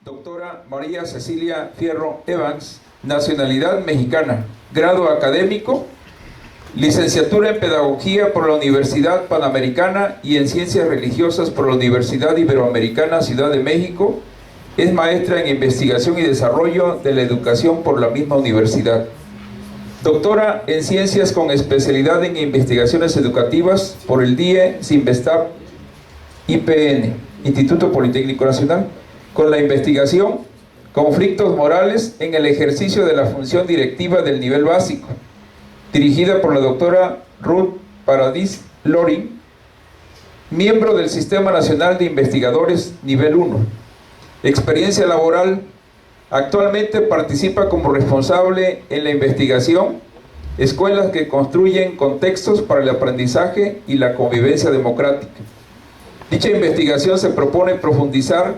Doctora María Cecilia Fierro Evans, nacionalidad mexicana, grado académico, licenciatura en Pedagogía por la Universidad Panamericana y en Ciencias Religiosas por la Universidad Iberoamericana Ciudad de México. Es maestra en Investigación y Desarrollo de la Educación por la misma universidad. Doctora en Ciencias con especialidad en Investigaciones Educativas por el DIE CINVESTAP IPN, Instituto Politécnico Nacional, con la investigación Conflictos Morales en el ejercicio de la función directiva del nivel básico, dirigida por la doctora Ruth Paradis Loring, miembro del Sistema Nacional de Investigadores Nivel 1. Experiencia laboral: actualmente participa como responsable en la investigación Escuelas que construyen contextos para el aprendizaje y la convivencia democrática. Dicha investigación se propone profundizar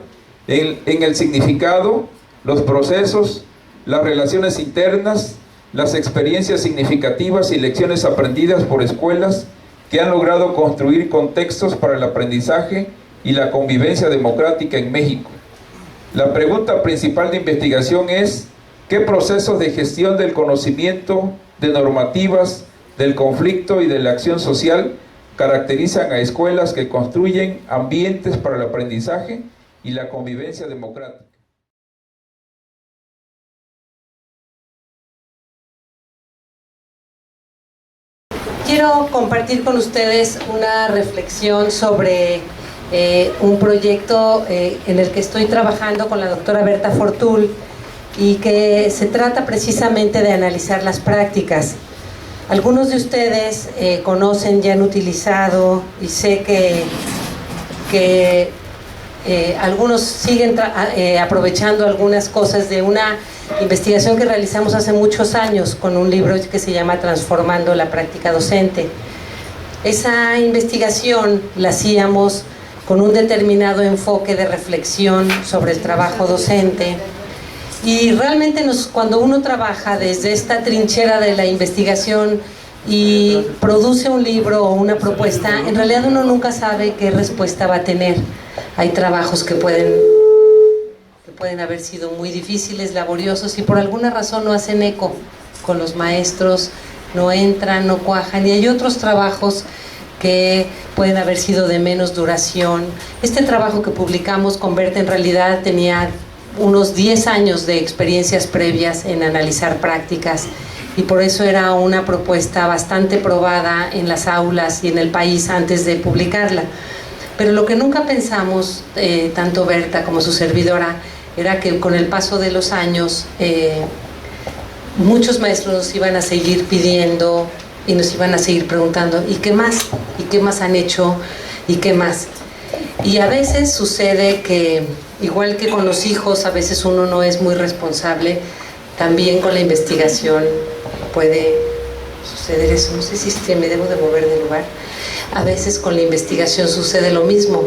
en el significado, los procesos, las relaciones internas, las experiencias significativas y lecciones aprendidas por escuelas que han logrado construir contextos para el aprendizaje y la convivencia democrática en México. La pregunta principal de investigación es: ¿qué procesos de gestión del conocimiento, de normativas, del conflicto y de la acción social caracterizan a escuelas que construyen ambientes para el aprendizaje y la convivencia democrática? Quiero compartir con ustedes una reflexión sobre un proyecto en el que estoy trabajando con la doctora Berta Fortul y que se trata precisamente de analizar las prácticas. Algunos de ustedes conocen, ya han utilizado, y sé que algunos siguen aprovechando algunas cosas de una investigación que realizamos hace muchos años con un libro que se llama Transformando la Práctica Docente. Esa investigación la hacíamos con un determinado enfoque de reflexión sobre el trabajo docente, y realmente cuando uno trabaja desde esta trinchera de la investigación y produce un libro o una propuesta, en realidad uno nunca sabe qué respuesta va a tener. Hay trabajos que pueden haber sido muy difíciles, laboriosos, y por alguna razón no hacen eco con los maestros, no entran, no cuajan, y hay otros trabajos que pueden haber sido de menos duración. Este trabajo que publicamos con Berta en realidad tenía unos 10 años de experiencias previas en analizar prácticas, y por eso era una propuesta bastante probada en las aulas y en el país antes de publicarla. Pero lo que nunca pensamos, tanto Berta como su servidora, era que con el paso de los años muchos maestros nos iban a seguir pidiendo y nos iban a seguir preguntando: ¿y qué más? ¿Y qué más han hecho? ¿Y qué más? Y a veces sucede que, igual que con los hijos, a veces uno no es muy responsable, también con la investigación puede suceder eso. No sé si es que me debo de mover de lugar. A veces con la investigación sucede lo mismo,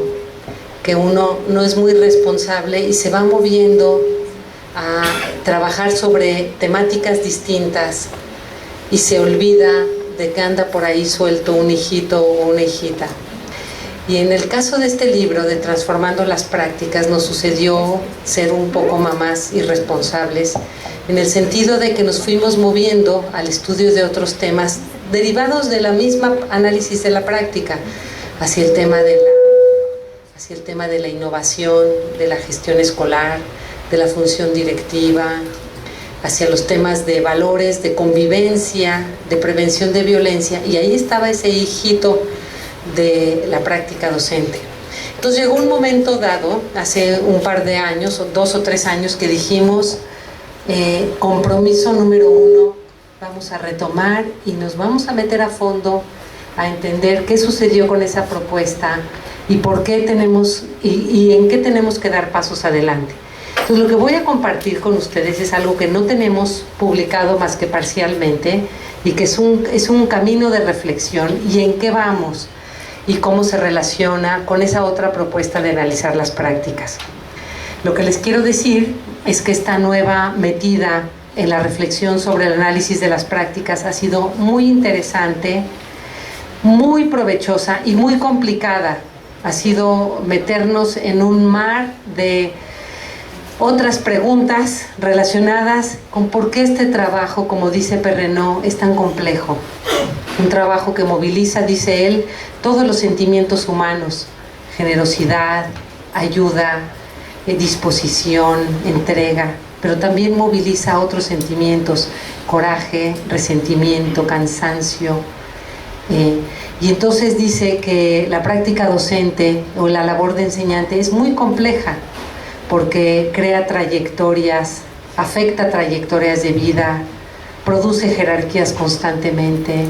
que uno no es muy responsable y se va moviendo a trabajar sobre temáticas distintas y se olvida de que anda por ahí suelto un hijito o una hijita. Y en el caso de este libro de Transformando las Prácticas nos sucedió ser un poco mamás irresponsables, en el sentido de que nos fuimos moviendo al estudio de otros temas derivados de la misma análisis de la práctica, hacia el tema de la innovación, de la gestión escolar, de la función directiva, hacia los temas de valores, de convivencia, de prevención de violencia, y ahí estaba ese hijito de la práctica docente. Entonces llegó un momento dado, hace un par de años, o 2 o 3 años, que dijimos: compromiso número 1, vamos a retomar y nos vamos a meter a fondo a entender qué sucedió con esa propuesta y por qué tenemos y en qué tenemos que dar pasos adelante. Entonces, lo que voy a compartir con ustedes es algo que no tenemos publicado más que parcialmente, y que es un camino de reflexión y en qué vamos y cómo se relaciona con esa otra propuesta de analizar las prácticas. Lo que les quiero decir es que esta nueva metida en la reflexión sobre el análisis de las prácticas ha sido muy interesante, muy provechosa y muy complicada. Ha sido meternos en un mar de otras preguntas relacionadas con por qué este trabajo, como dice Perrenot, es tan complejo. Un trabajo que moviliza, dice él, todos los sentimientos humanos: generosidad, ayuda, disposición, entrega, pero también moviliza otros sentimientos: coraje, resentimiento, cansancio. Y entonces dice que la práctica docente o la labor de enseñante es muy compleja, porque crea trayectorias, afecta trayectorias de vida, produce jerarquías constantemente,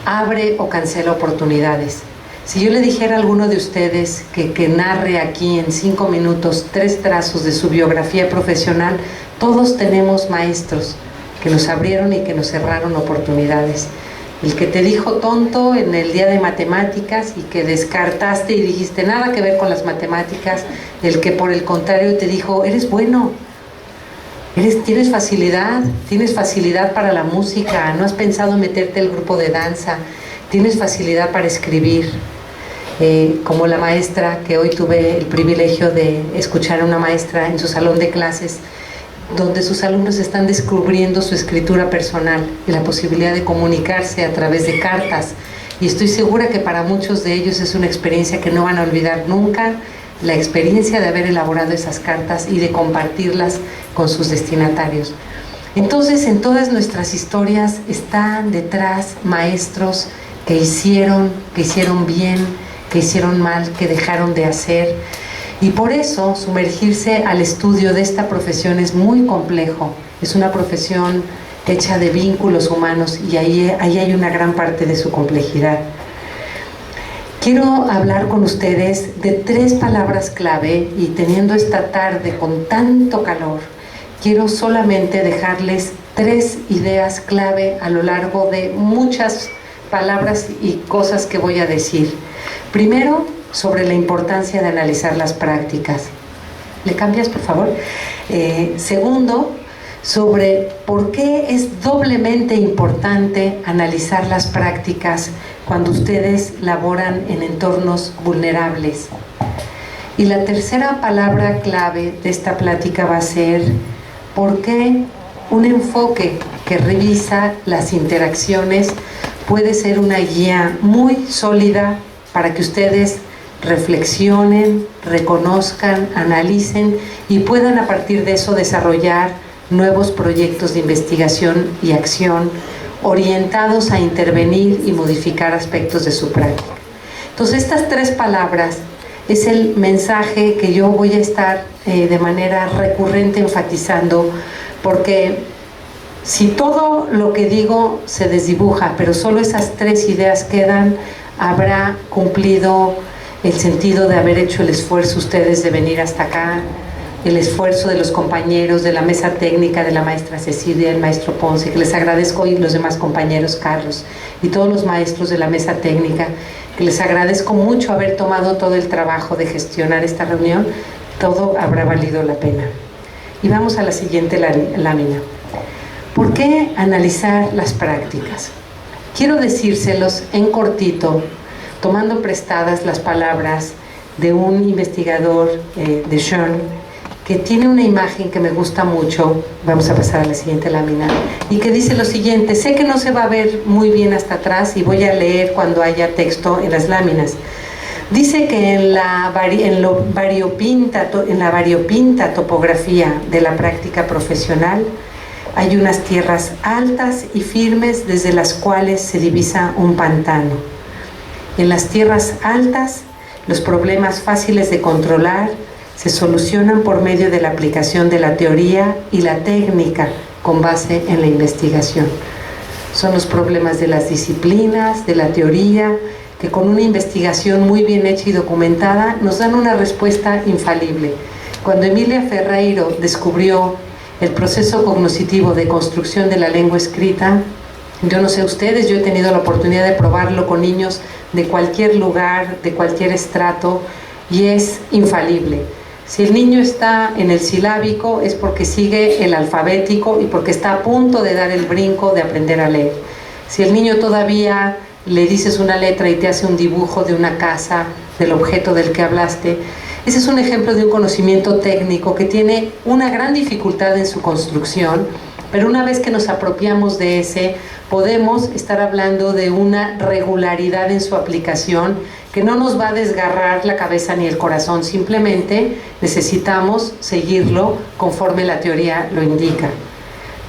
abre o cancela oportunidades. Si yo le dijera a alguno de ustedes que narre aquí en 5 minutos 3 trazos de su biografía profesional, todos tenemos maestros que nos abrieron y que nos cerraron oportunidades. El que te dijo tonto en el día de matemáticas y que descartaste y dijiste nada que ver con las matemáticas. El que por el contrario te dijo, eres bueno, tienes facilidad para la música, no has pensado meterte al grupo de danza, tienes facilidad para escribir. Como la maestra que hoy tuve el privilegio de escuchar a una maestra en su salón de clases, donde sus alumnos están descubriendo su escritura personal y la posibilidad de comunicarse a través de cartas. Y estoy segura que para muchos de ellos es una experiencia que no van a olvidar nunca, la experiencia de haber elaborado esas cartas y de compartirlas con sus destinatarios. Entonces, en todas nuestras historias están detrás maestros que hicieron bien, que hicieron mal, que dejaron de hacer. Y por eso sumergirse al estudio de esta profesión es muy complejo. Es una profesión hecha de vínculos humanos y ahí hay una gran parte de su complejidad. Quiero hablar con ustedes de 3 palabras clave y teniendo esta tarde con tanto calor, quiero solamente dejarles 3 ideas clave a lo largo de muchas palabras y cosas que voy a decir. Primero, sobre la importancia de analizar las prácticas. ¿Le cambias, por favor? Segundo, sobre por qué es doblemente importante analizar las prácticas cuando ustedes laboran en entornos vulnerables. Y la tercera palabra clave de esta plática va a ser por qué un enfoque que revisa las interacciones puede ser una guía muy sólida para que ustedes reflexionen, reconozcan, analicen y puedan a partir de eso desarrollar nuevos proyectos de investigación y acción orientados a intervenir y modificar aspectos de su práctica. Entonces, estas 3 palabras es el mensaje que yo voy a estar de manera recurrente enfatizando, porque si todo lo que digo se desdibuja, pero solo esas 3 ideas quedan, habrá cumplido el sentido de haber hecho el esfuerzo ustedes de venir hasta acá, el esfuerzo de los compañeros de la mesa técnica, de la maestra Cecilia, el maestro Ponce, que les agradezco, y los demás compañeros, Carlos, y todos los maestros de la mesa técnica, que les agradezco mucho haber tomado todo el trabajo de gestionar esta reunión. Todo habrá valido la pena. Y vamos a la siguiente lámina. ¿Por qué analizar las prácticas? Quiero decírselos en cortito, tomando prestadas las palabras de un investigador de Schoen, que tiene una imagen que me gusta mucho. Vamos a pasar a la siguiente lámina, y que dice lo siguiente. Sé que no se va a ver muy bien hasta atrás y voy a leer cuando haya texto en las láminas. Dice que en la variopinta topografía de la práctica profesional hay unas tierras altas y firmes desde las cuales se divisa un pantano. En las tierras altas, los problemas fáciles de controlar se solucionan por medio de la aplicación de la teoría y la técnica con base en la investigación. Son los problemas de las disciplinas, de la teoría, que con una investigación muy bien hecha y documentada nos dan una respuesta infalible. Cuando Emilia Ferreiro descubrió el proceso cognoscitivo de construcción de la lengua escrita, yo no sé ustedes, yo he tenido la oportunidad de probarlo con niños de cualquier lugar, de cualquier estrato, y es infalible. Si el niño está en el silábico es porque sigue el alfabético y porque está a punto de dar el brinco de aprender a leer. Si el niño todavía le dices una letra y te hace un dibujo de una casa, del objeto del que hablaste, Ese es un ejemplo de un conocimiento técnico que tiene una gran dificultad en su construcción, pero una vez que nos apropiamos de ese, podemos estar hablando de una regularidad en su aplicación que no nos va a desgarrar la cabeza ni el corazón, simplemente necesitamos seguirlo conforme la teoría lo indica.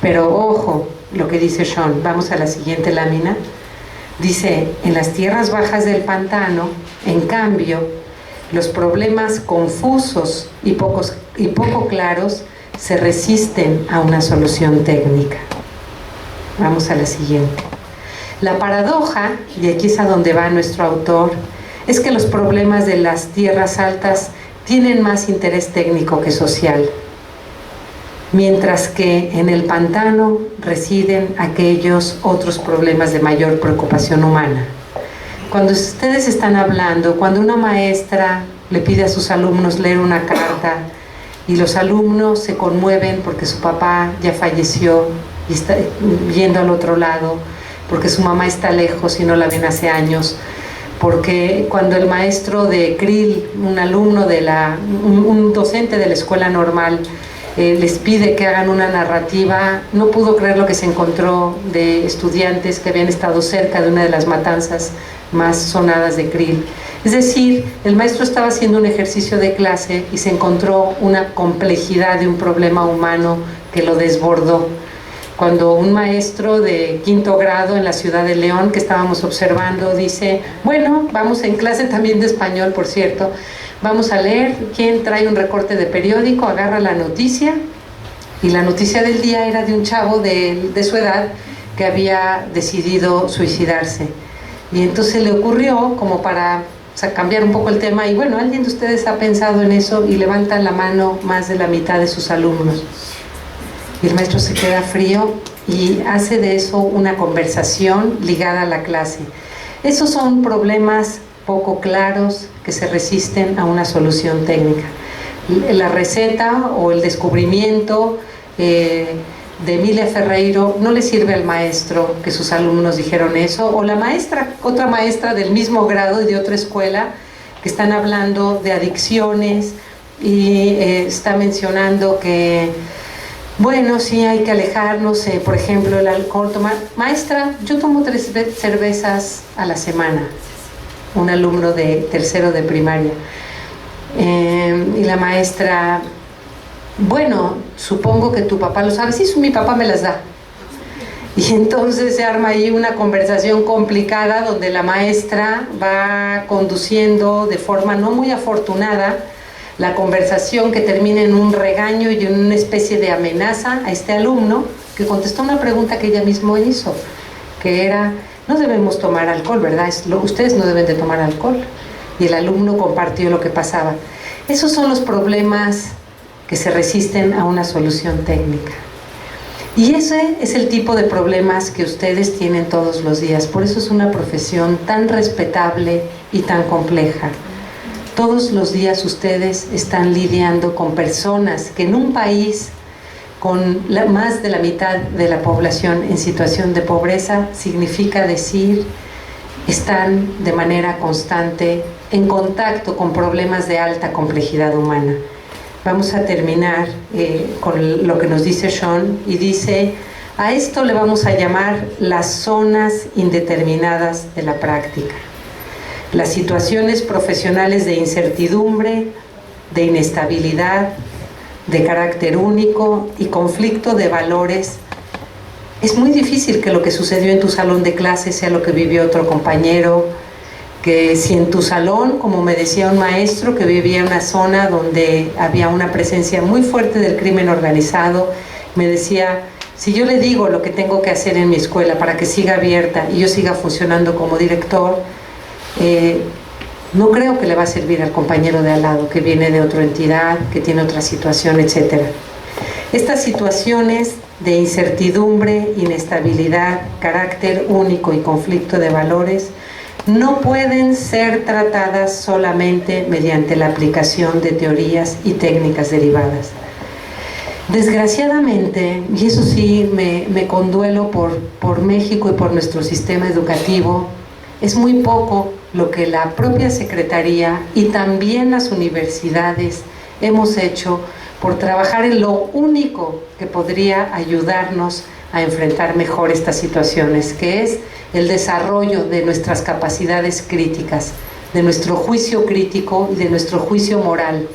Pero ojo, lo que dice Sean, vamos a la siguiente lámina. Dice, en las tierras bajas del pantano, en cambio, los problemas confusos y poco claros se resisten a una solución técnica. Vamos a la siguiente. La paradoja, y aquí es a donde va nuestro autor, es que los problemas de las tierras altas tienen más interés técnico que social, mientras que en el pantano residen aquellos otros problemas de mayor preocupación humana. Cuando ustedes están hablando, cuando una maestra le pide a sus alumnos leer una carta y los alumnos se conmueven porque su papá ya falleció y está yendo al otro lado, porque su mamá está lejos y no la ven hace años, porque cuando el maestro de Krill, un docente de la escuela normal, les pide que hagan una narrativa, no pudo creer lo que se encontró de estudiantes que habían estado cerca de una de las matanzas más sonadas de Krill. Es decir, el maestro estaba haciendo un ejercicio de clase y se encontró una complejidad de un problema humano que lo desbordó. Cuando un maestro de 5º grado en la ciudad de León, que estábamos observando, dice, bueno, vamos en clase también de español, por cierto, vamos a leer, ¿quién trae un recorte de periódico? Agarra la noticia, y la noticia del día era de un chavo de su edad que había decidido suicidarse. Y entonces le ocurrió, como para cambiar un poco el tema, y bueno, ¿alguien de ustedes ha pensado en eso? Y levanta la mano más de la mitad de sus alumnos. Y el maestro se queda frío y hace de eso una conversación ligada a la clase. Esos son problemas poco claros que se resisten a una solución técnica. La receta o el descubrimiento de Emilia Ferreiro no le sirve al maestro que sus alumnos dijeron eso, o la maestra, otra maestra del mismo grado y de otra escuela, que están hablando de adicciones y está mencionando que bueno, sí hay que alejarnos, por ejemplo, el alcohol, maestra, yo tomo 3 cervezas a la semana, un alumno de 3º de primaria, y la maestra, bueno, supongo que tu papá lo sabe. Sí, mi papá me las da. Y entonces se arma ahí una conversación complicada donde la maestra va conduciendo de forma no muy afortunada la conversación, que termina en un regaño y en una especie de amenaza a este alumno que contestó una pregunta que ella misma hizo, que era, no debemos tomar alcohol, ¿verdad? Ustedes no deben de tomar alcohol. Y el alumno compartió lo que pasaba. Esos son los problemas que se resisten a una solución técnica. Y ese es el tipo de problemas que ustedes tienen todos los días. Por eso es una profesión tan respetable y tan compleja. Todos los días ustedes están lidiando con personas que en un país con más de la mitad de la población en situación de pobreza, significa decir, están de manera constante en contacto con problemas de alta complejidad humana. Vamos a terminar con lo que nos dice Sean, y dice, a esto le vamos a llamar las zonas indeterminadas de la práctica. Las situaciones profesionales de incertidumbre, de inestabilidad, de carácter único y conflicto de valores. Es muy difícil que lo que sucedió en tu salón de clases sea lo que vivió otro compañero, que si en tu salón, como me decía un maestro que vivía en una zona donde había una presencia muy fuerte del crimen organizado, me decía, si yo le digo lo que tengo que hacer en mi escuela para que siga abierta y yo siga funcionando como director, no creo que le va a servir al compañero de al lado que viene de otra entidad, que tiene otra situación, etc. Estas situaciones de incertidumbre, inestabilidad, carácter único y conflicto de valores no pueden ser tratadas solamente mediante la aplicación de teorías y técnicas derivadas. Desgraciadamente, y eso sí me conduelo por México y por nuestro sistema educativo, es muy poco lo que la propia Secretaría y también las universidades hemos hecho por trabajar en lo único que podría ayudarnos a enfrentar mejor estas situaciones, que es el desarrollo de nuestras capacidades críticas, de nuestro juicio crítico y de nuestro juicio moral,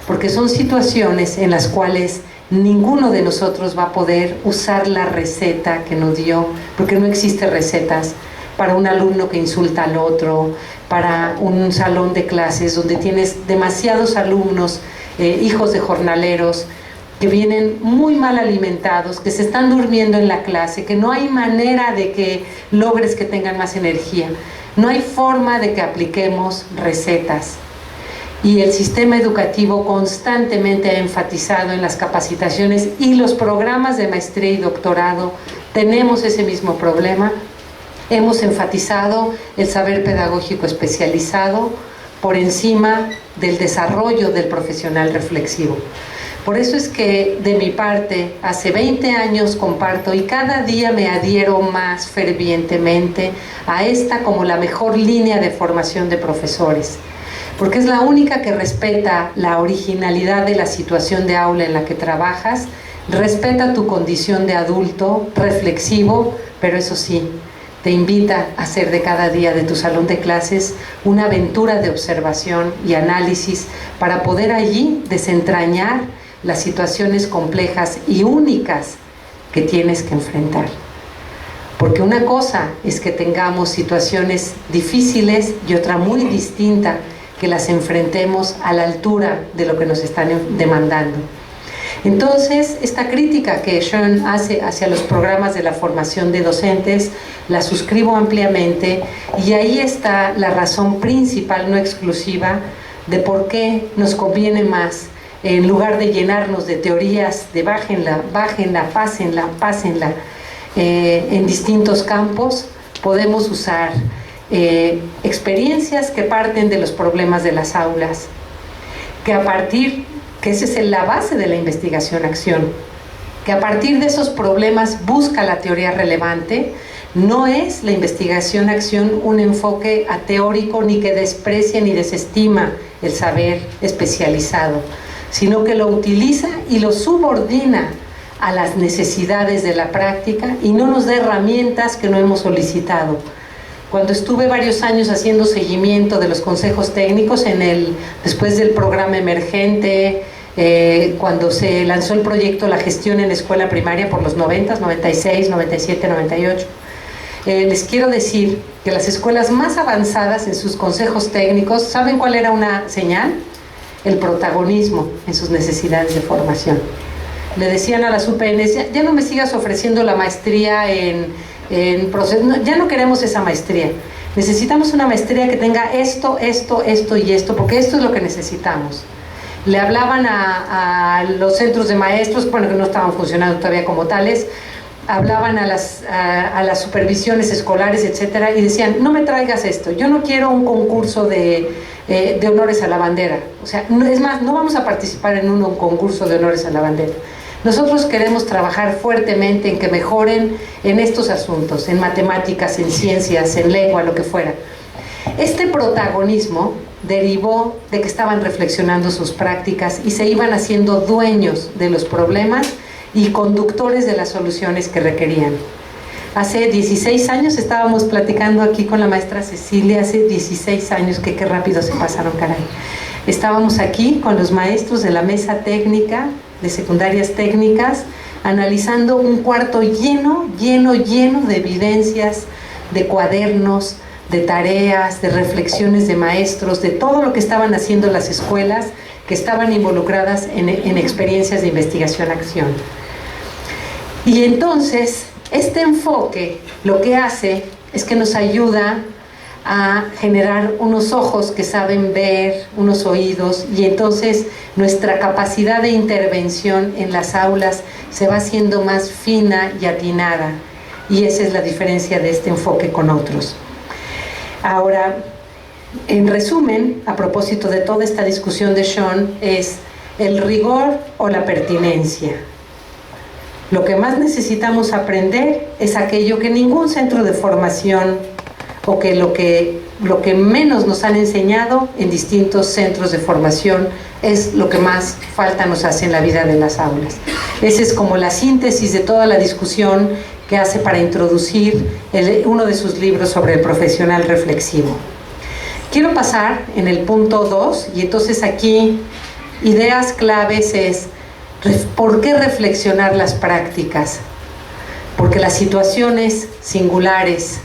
porque son situaciones en las cuales ninguno de nosotros va a poder usar la receta que nos dio, porque no existen recetas para un alumno que insulta al otro, para un salón de clases donde tienes demasiados alumnos, hijos de jornaleros, que vienen muy mal alimentados, que se están durmiendo en la clase, que no hay manera de que logres que tengan más energía. No hay forma de que apliquemos recetas. Y el sistema educativo constantemente ha enfatizado en las capacitaciones y los programas de maestría y doctorado. Tenemos ese mismo problema. Hemos enfatizado el saber pedagógico especializado por encima del desarrollo del profesional reflexivo. Por eso es que de mi parte, hace 20 años comparto y cada día me adhiero más fervientemente a esta como la mejor línea de formación de profesores, porque es la única que respeta la originalidad de la situación de aula en la que trabajas, respeta tu condición de adulto reflexivo, pero eso sí, te invita a hacer de cada día de tu salón de clases una aventura de observación y análisis para poder allí desentrañar las situaciones complejas y únicas que tienes que enfrentar. Porque una cosa es que tengamos situaciones difíciles y otra muy distinta, que las enfrentemos a la altura de lo que nos están demandando. Entonces, esta crítica que Sean hace hacia los programas de la formación de docentes, la suscribo ampliamente, y ahí está la razón principal, no exclusiva, de por qué nos conviene más, en lugar de llenarnos de teorías de bájenla, pásenla, en distintos campos, podemos usar experiencias que parten de los problemas de las aulas, que esa es la base de la investigación-acción, que a partir de esos problemas busca la teoría relevante. No es la investigación-acción un enfoque ateórico ni que desprecia ni desestima el saber especializado, sino que lo utiliza y lo subordina a las necesidades de la práctica y no nos da herramientas que no hemos solicitado. Cuando estuve varios años haciendo seguimiento de los consejos técnicos después del programa emergente, cuando se lanzó el proyecto La Gestión en la Escuela Primaria por los 90, 96, 97, 98, les quiero decir que las escuelas más avanzadas en sus consejos técnicos, ¿saben cuál era una señal? El protagonismo en sus necesidades de formación. Le decían a las UPNs, ya no me sigas ofreciendo la maestría en proceso, ya no queremos esa maestría, necesitamos una maestría que tenga esto y esto, porque esto es lo que necesitamos. Le hablaban a los centros de maestros, bueno, que no estaban funcionando todavía como tales, hablaban a las supervisiones escolares, etcétera, y decían, no me traigas esto, yo no quiero un concurso de honores a la bandera, o sea, es más, no vamos a participar en un concurso de honores a la bandera. Nosotros queremos trabajar fuertemente en que mejoren en estos asuntos, en matemáticas, en ciencias, en lengua, lo que fuera. Este protagonismo derivó de que estaban reflexionando sus prácticas y se iban haciendo dueños de los problemas y conductores de las soluciones que requerían. Hace 16 años estábamos platicando aquí con la maestra Cecilia, hace 16 años, que qué rápido se pasaron, caray. Estábamos aquí con los maestros de la mesa técnica, de secundarias técnicas, analizando un cuarto lleno de evidencias, de cuadernos, de tareas, de reflexiones de maestros, de todo lo que estaban haciendo las escuelas que estaban involucradas en experiencias de investigación-acción. Y entonces, este enfoque lo que hace es que nos ayuda a generar unos ojos que saben ver, unos oídos, y entonces nuestra capacidad de intervención en las aulas se va haciendo más fina y atinada, y esa es la diferencia de este enfoque con otros. Ahora, en resumen, a propósito de toda esta discusión de Sean, es el rigor o la pertinencia. Lo que más necesitamos aprender es aquello que ningún centro de formación o que lo que lo que menos nos han enseñado en distintos centros de formación es lo que más falta nos hace en la vida de las aulas. Esa es como la síntesis de toda la discusión que hace para introducir uno de sus libros sobre el profesional reflexivo. Quiero pasar en el punto 2, y entonces aquí ideas claves es ¿por qué reflexionar las prácticas? Porque las situaciones singulares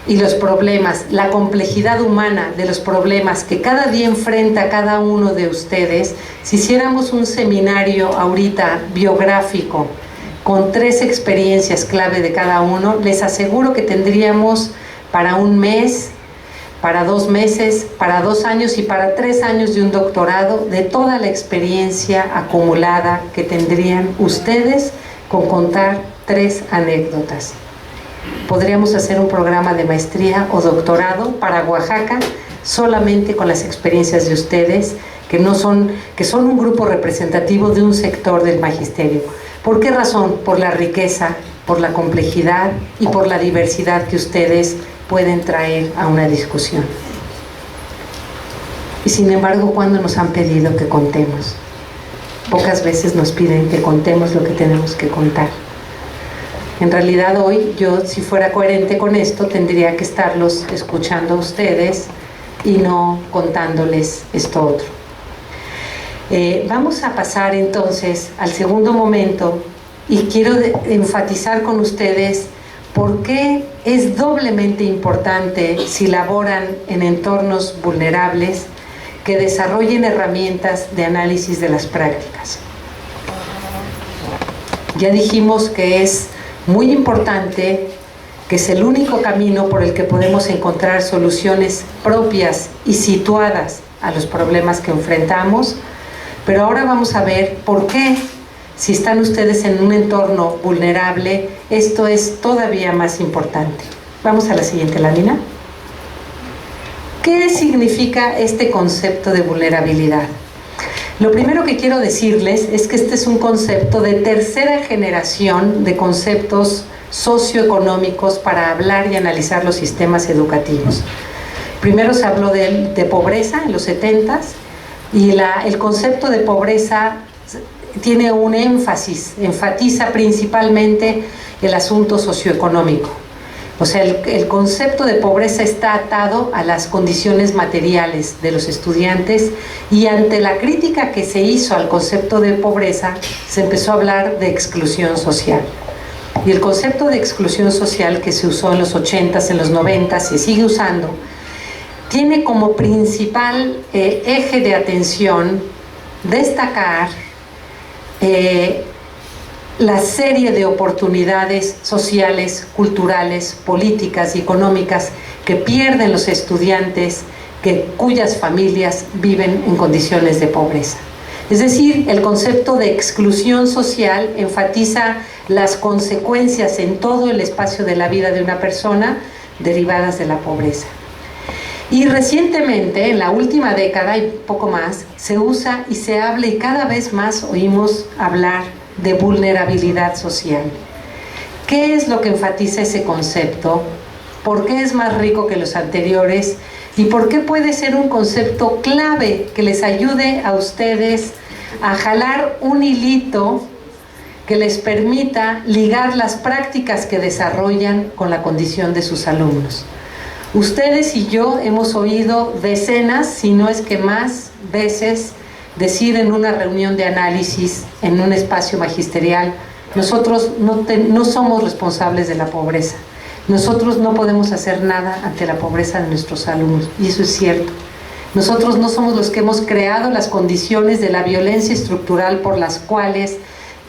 y los problemas, la complejidad humana de los problemas que cada día enfrenta cada uno de ustedes, si hiciéramos un seminario ahorita biográfico con 3 experiencias clave de cada uno, les aseguro que tendríamos para 1 mes, para 2 meses, para 2 años y para 3 años de un doctorado de toda la experiencia acumulada que tendrían ustedes con contar 3 anécdotas. Podríamos hacer un programa de maestría o doctorado para Oaxaca solamente con las experiencias de ustedes, que son un grupo representativo de un sector del magisterio. ¿Por qué razón? Por la riqueza, por la complejidad y por la diversidad que ustedes pueden traer a una discusión. Y sin embargo, ¿cuándo nos han pedido que contemos? Pocas veces nos piden que contemos lo que tenemos que contar. En realidad hoy yo, si fuera coherente con esto, tendría que estarlos escuchando a ustedes y no contándoles esto otro. Vamos a pasar entonces al segundo momento y quiero enfatizar con ustedes por qué es doblemente importante, si laboran en entornos vulnerables, que desarrollen herramientas de análisis de las prácticas. Ya dijimos que es muy importante, que es el único camino por el que podemos encontrar soluciones propias y situadas a los problemas que enfrentamos, pero ahora vamos a ver por qué, si están ustedes en un entorno vulnerable, esto es todavía más importante. Vamos a la siguiente lámina. ¿Qué significa este concepto de vulnerabilidad? Lo primero que quiero decirles es que este es un concepto de tercera generación de conceptos socioeconómicos para hablar y analizar los sistemas educativos. Primero se habló de pobreza en los 70s y el concepto de pobreza tiene un énfasis, enfatiza principalmente el asunto socioeconómico. O sea, el concepto de pobreza está atado a las condiciones materiales de los estudiantes, y ante la crítica que se hizo al concepto de pobreza, se empezó a hablar de exclusión social. Y el concepto de exclusión social que se usó en los 80s, en los 90s, se sigue usando, tiene como principal eje de atención destacar la serie de oportunidades sociales, culturales, políticas y económicas que pierden los estudiantes cuyas familias viven en condiciones de pobreza. Es decir, el concepto de exclusión social enfatiza las consecuencias en todo el espacio de la vida de una persona derivadas de la pobreza. Y recientemente, en la última década y poco más, se usa y se habla, y cada vez más oímos hablar de vulnerabilidad social. ¿Qué es lo que enfatiza ese concepto? ¿Por qué es más rico que los anteriores? ¿Y por qué puede ser un concepto clave que les ayude a ustedes a jalar un hilito que les permita ligar las prácticas que desarrollan con la condición de sus alumnos? Ustedes y yo hemos oído decenas, si no es que más veces, decir en una reunión de análisis, en un espacio magisterial: nosotros no somos responsables de la pobreza, nosotros no podemos hacer nada ante la pobreza de nuestros alumnos. Y eso es cierto. Nosotros no somos los que hemos creado las condiciones de la violencia estructural por las cuales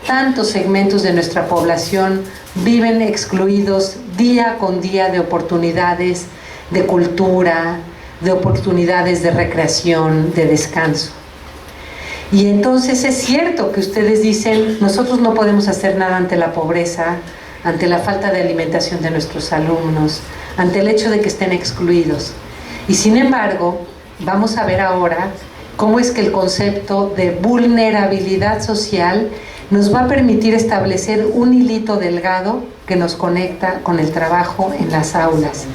tantos segmentos de nuestra población viven excluidos día con día de oportunidades de cultura, de oportunidades de recreación, de descanso. Y entonces es cierto que ustedes dicen: nosotros no podemos hacer nada ante la pobreza, ante la falta de alimentación de nuestros alumnos, ante el hecho de que estén excluidos. Y sin embargo, vamos a ver ahora cómo es que el concepto de vulnerabilidad social nos va a permitir establecer un hilito delgado que nos conecta con el trabajo en las aulas.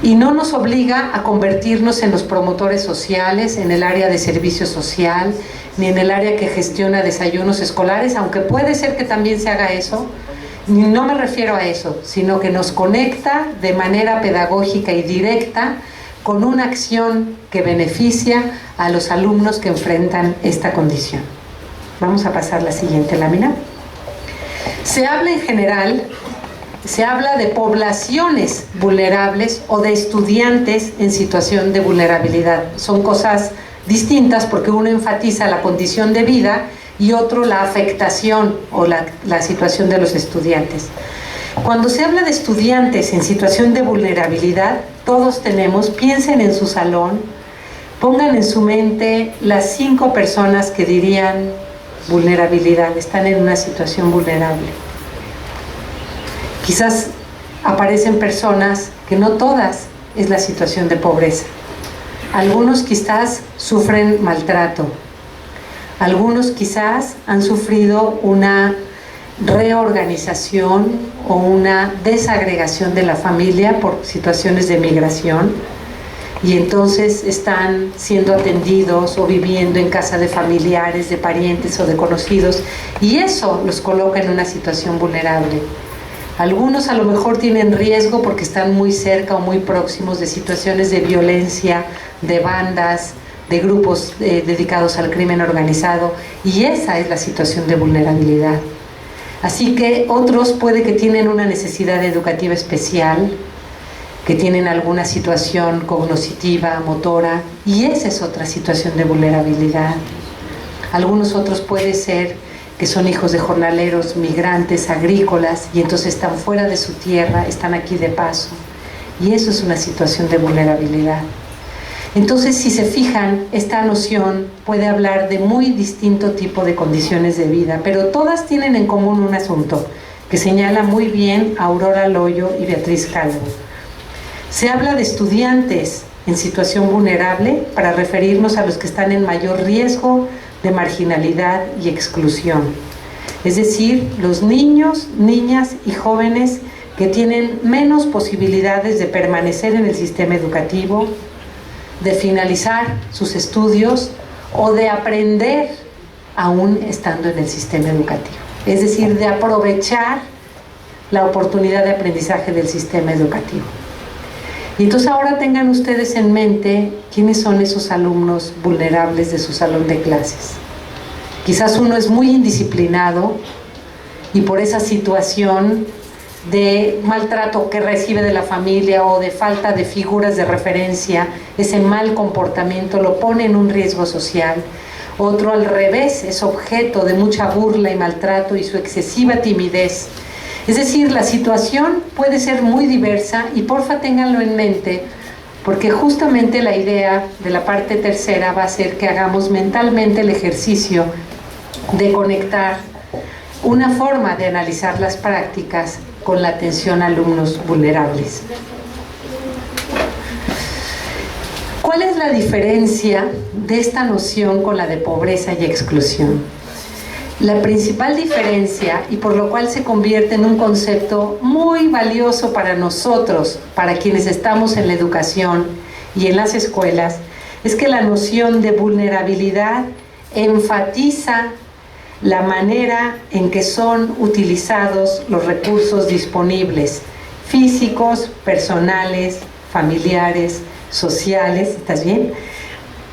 y no nos obliga a convertirnos en los promotores sociales, en el área de servicio social, ni en el área que gestiona desayunos escolares, aunque puede ser que también se haga eso. No me refiero a eso, sino que nos conecta de manera pedagógica y directa con una acción que beneficia a los alumnos que enfrentan esta condición. Vamos a pasar la siguiente lámina. Se habla en general, se habla de poblaciones vulnerables o de estudiantes en situación de vulnerabilidad. Son cosas distintas porque uno enfatiza la condición de vida y otro la afectación o la situación de los estudiantes. Cuando se habla de estudiantes en situación de vulnerabilidad, todos tenemos, piensen en su salón, pongan en su mente las 5 personas que dirían vulnerabilidad, están en una situación vulnerable. Quizás aparecen personas que no todas es la situación de pobreza. Algunos quizás sufren maltrato. Algunos quizás han sufrido una reorganización o una desagregación de la familia por situaciones de migración y entonces están siendo atendidos o viviendo en casa de familiares, de parientes o de conocidos, y eso los coloca en una situación vulnerable. Algunos a lo mejor tienen riesgo porque están muy cerca o muy próximos de situaciones de violencia, de bandas, de grupos dedicados al crimen organizado, y esa es la situación de vulnerabilidad. Así que otros puede que tienen una necesidad educativa especial, que tienen alguna situación cognitiva, motora, y esa es otra situación de vulnerabilidad. Algunos otros puede ser que son hijos de jornaleros, migrantes, agrícolas, y entonces están fuera de su tierra, están aquí de paso, y eso es una situación de vulnerabilidad. Entonces, si se fijan, esta noción puede hablar de muy distinto tipo de condiciones de vida, pero todas tienen en común un asunto que señala muy bien Aurora Loyo y Beatriz Calvo. Se habla de estudiantes en situación vulnerable para referirnos a los que están en mayor riesgo de marginalidad y exclusión. Es decir, los niños, niñas y jóvenes que tienen menos posibilidades de permanecer en el sistema educativo, de finalizar sus estudios o de aprender aún estando en el sistema educativo. Es decir, de aprovechar la oportunidad de aprendizaje del sistema educativo. Y entonces ahora tengan ustedes en mente quiénes son esos alumnos vulnerables de su salón de clases. Quizás uno es muy indisciplinado y por esa situación de maltrato que recibe de la familia o de falta de figuras de referencia, ese mal comportamiento lo pone en un riesgo social. Otro al revés es objeto de mucha burla y maltrato y su excesiva timidez. Es decir, la situación puede ser muy diversa y porfa ténganlo en mente, porque justamente la idea de la parte tercera va a ser que hagamos mentalmente el ejercicio de conectar una forma de analizar las prácticas con la atención a alumnos vulnerables. ¿Cuál es la diferencia de esta noción con la de pobreza y exclusión? La principal diferencia, y por lo cual se convierte en un concepto muy valioso para nosotros, para quienes estamos en la educación y en las escuelas, es que la noción de vulnerabilidad enfatiza la manera en que son utilizados los recursos disponibles, físicos, personales, familiares, sociales, ¿estás bien?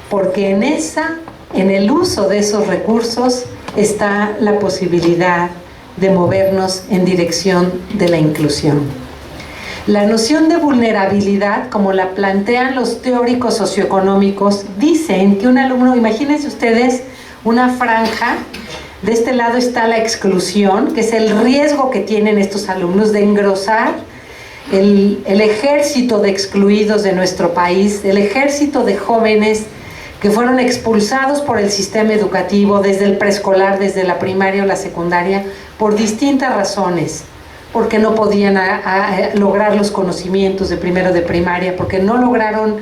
Porque en el uso de esos recursos está la posibilidad de movernos en dirección de la inclusión. La noción de vulnerabilidad, como la plantean los teóricos socioeconómicos, dicen que un alumno, imagínense ustedes una franja, de este lado está la exclusión, que es el riesgo que tienen estos alumnos de engrosar el ejército de excluidos de nuestro país, el ejército de jóvenes que fueron expulsados por el sistema educativo desde el preescolar, desde la primaria o la secundaria, por distintas razones, porque no podían lograr los conocimientos de primero de primaria, porque no lograron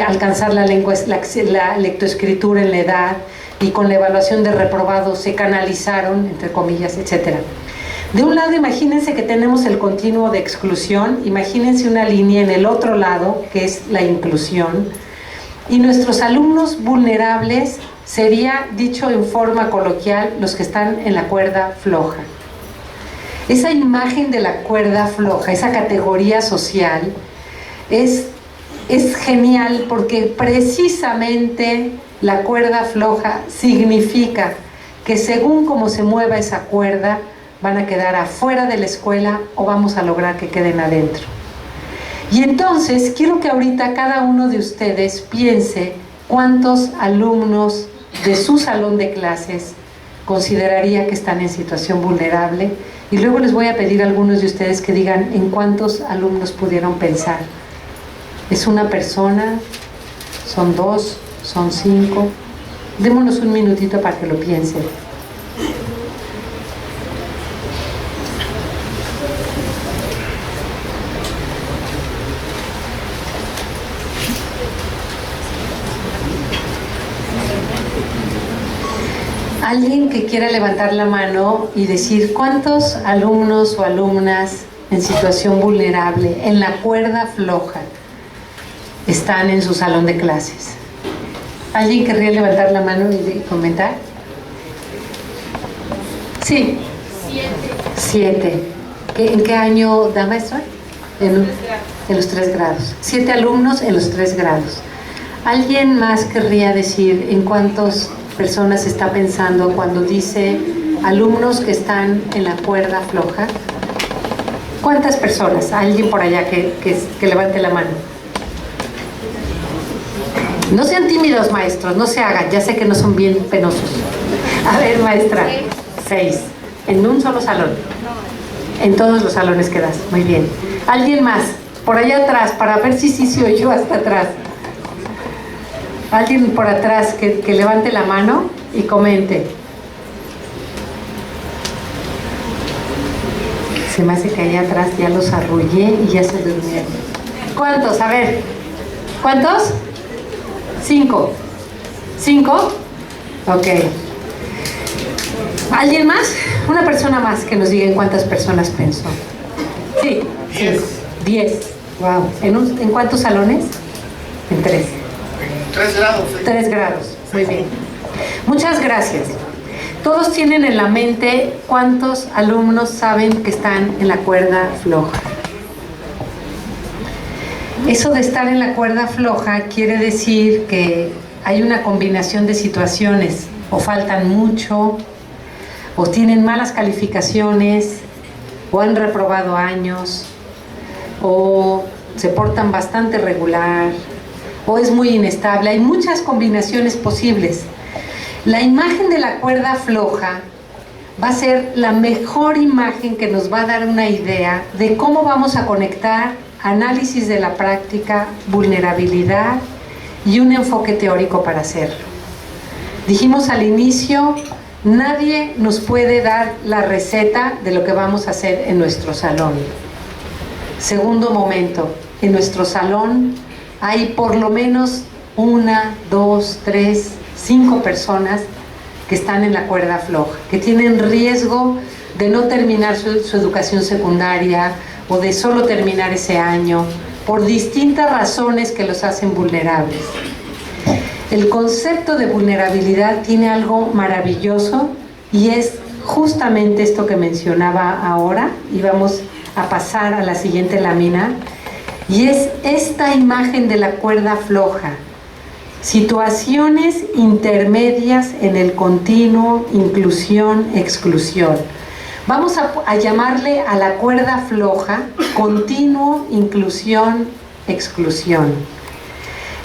alcanzar la lectoescritura en la edad, y con la evaluación de reprobados se canalizaron, entre comillas, etc. De un lado, imagínense que tenemos el continuo de exclusión, imagínense una línea en el otro lado, que es la inclusión, y nuestros alumnos vulnerables sería, dicho en forma coloquial, los que están en la cuerda floja. Esa imagen de la cuerda floja, esa categoría social, es genial porque precisamente la cuerda floja significa que según cómo se mueva esa cuerda, van a quedar afuera de la escuela o vamos a lograr que queden adentro. Y entonces quiero que ahorita cada uno de ustedes piense cuántos alumnos de su salón de clases consideraría que están en situación vulnerable, y luego les voy a pedir a algunos de ustedes que digan en cuántos alumnos pudieron pensar. ¿Es una persona? ¿Son 2? ¿Son 5? Démonos un minutito para que lo piensen. Alguien que quiera levantar la mano y decir cuántos alumnos o alumnas en situación vulnerable, en la cuerda floja, están en su salón de clases. ¿Alguien querría levantar la mano y comentar? Sí. 7. ¿En qué año da, maestra? En los 3 grados. 7 alumnos en los 3 grados. ¿Alguien más querría decir en cuántas personas está pensando cuando dice alumnos que están en la cuerda floja? ¿Cuántas personas? ¿Alguien por allá que levante la mano? No sean tímidos, maestros, no se hagan, ya sé que no son bien penosos. A ver, maestra. 6. ¿En un solo salón? En todos los salones que das, muy bien. ¿Alguien más? Por allá atrás, para ver si sí se oyó hasta atrás. Alguien por atrás que levante la mano y comente. Se me hace que allá atrás ya los arrullé y ya se durmieron. ¿Cuántos? A ver. ¿Cuántos? 5. ¿5? Ok. ¿Alguien más? Una persona más que nos diga en cuántas personas pensó. Sí. 10. Wow. ¿En cuántos salones? En 3. 3 grados. 3 grados. Muy bien. Muchas gracias. Todos tienen en la mente cuántos alumnos saben que están en la cuerda floja. Eso de estar en la cuerda floja quiere decir que hay una combinación de situaciones, o faltan mucho, o tienen malas calificaciones, o han reprobado años, o se portan bastante regular, o es muy inestable. Hay muchas combinaciones posibles. La imagen de la cuerda floja va a ser la mejor imagen que nos va a dar una idea de cómo vamos a conectar análisis de la práctica, vulnerabilidad y un enfoque teórico para hacerlo. Dijimos al inicio, nadie nos puede dar la receta de lo que vamos a hacer en nuestro salón. Segundo momento, en nuestro salón hay por lo menos 1, 2, 3, 5 personas que están en la cuerda floja, que tienen riesgo de no terminar su educación secundaria o de solo terminar ese año, por distintas razones que los hacen vulnerables. El concepto de vulnerabilidad tiene algo maravilloso y es justamente esto que mencionaba ahora, y vamos a pasar a la siguiente lámina, y es esta imagen de la cuerda floja. Situaciones intermedias en el continuo inclusión-exclusión. Vamos a llamarle a la cuerda floja continuo inclusión-exclusión.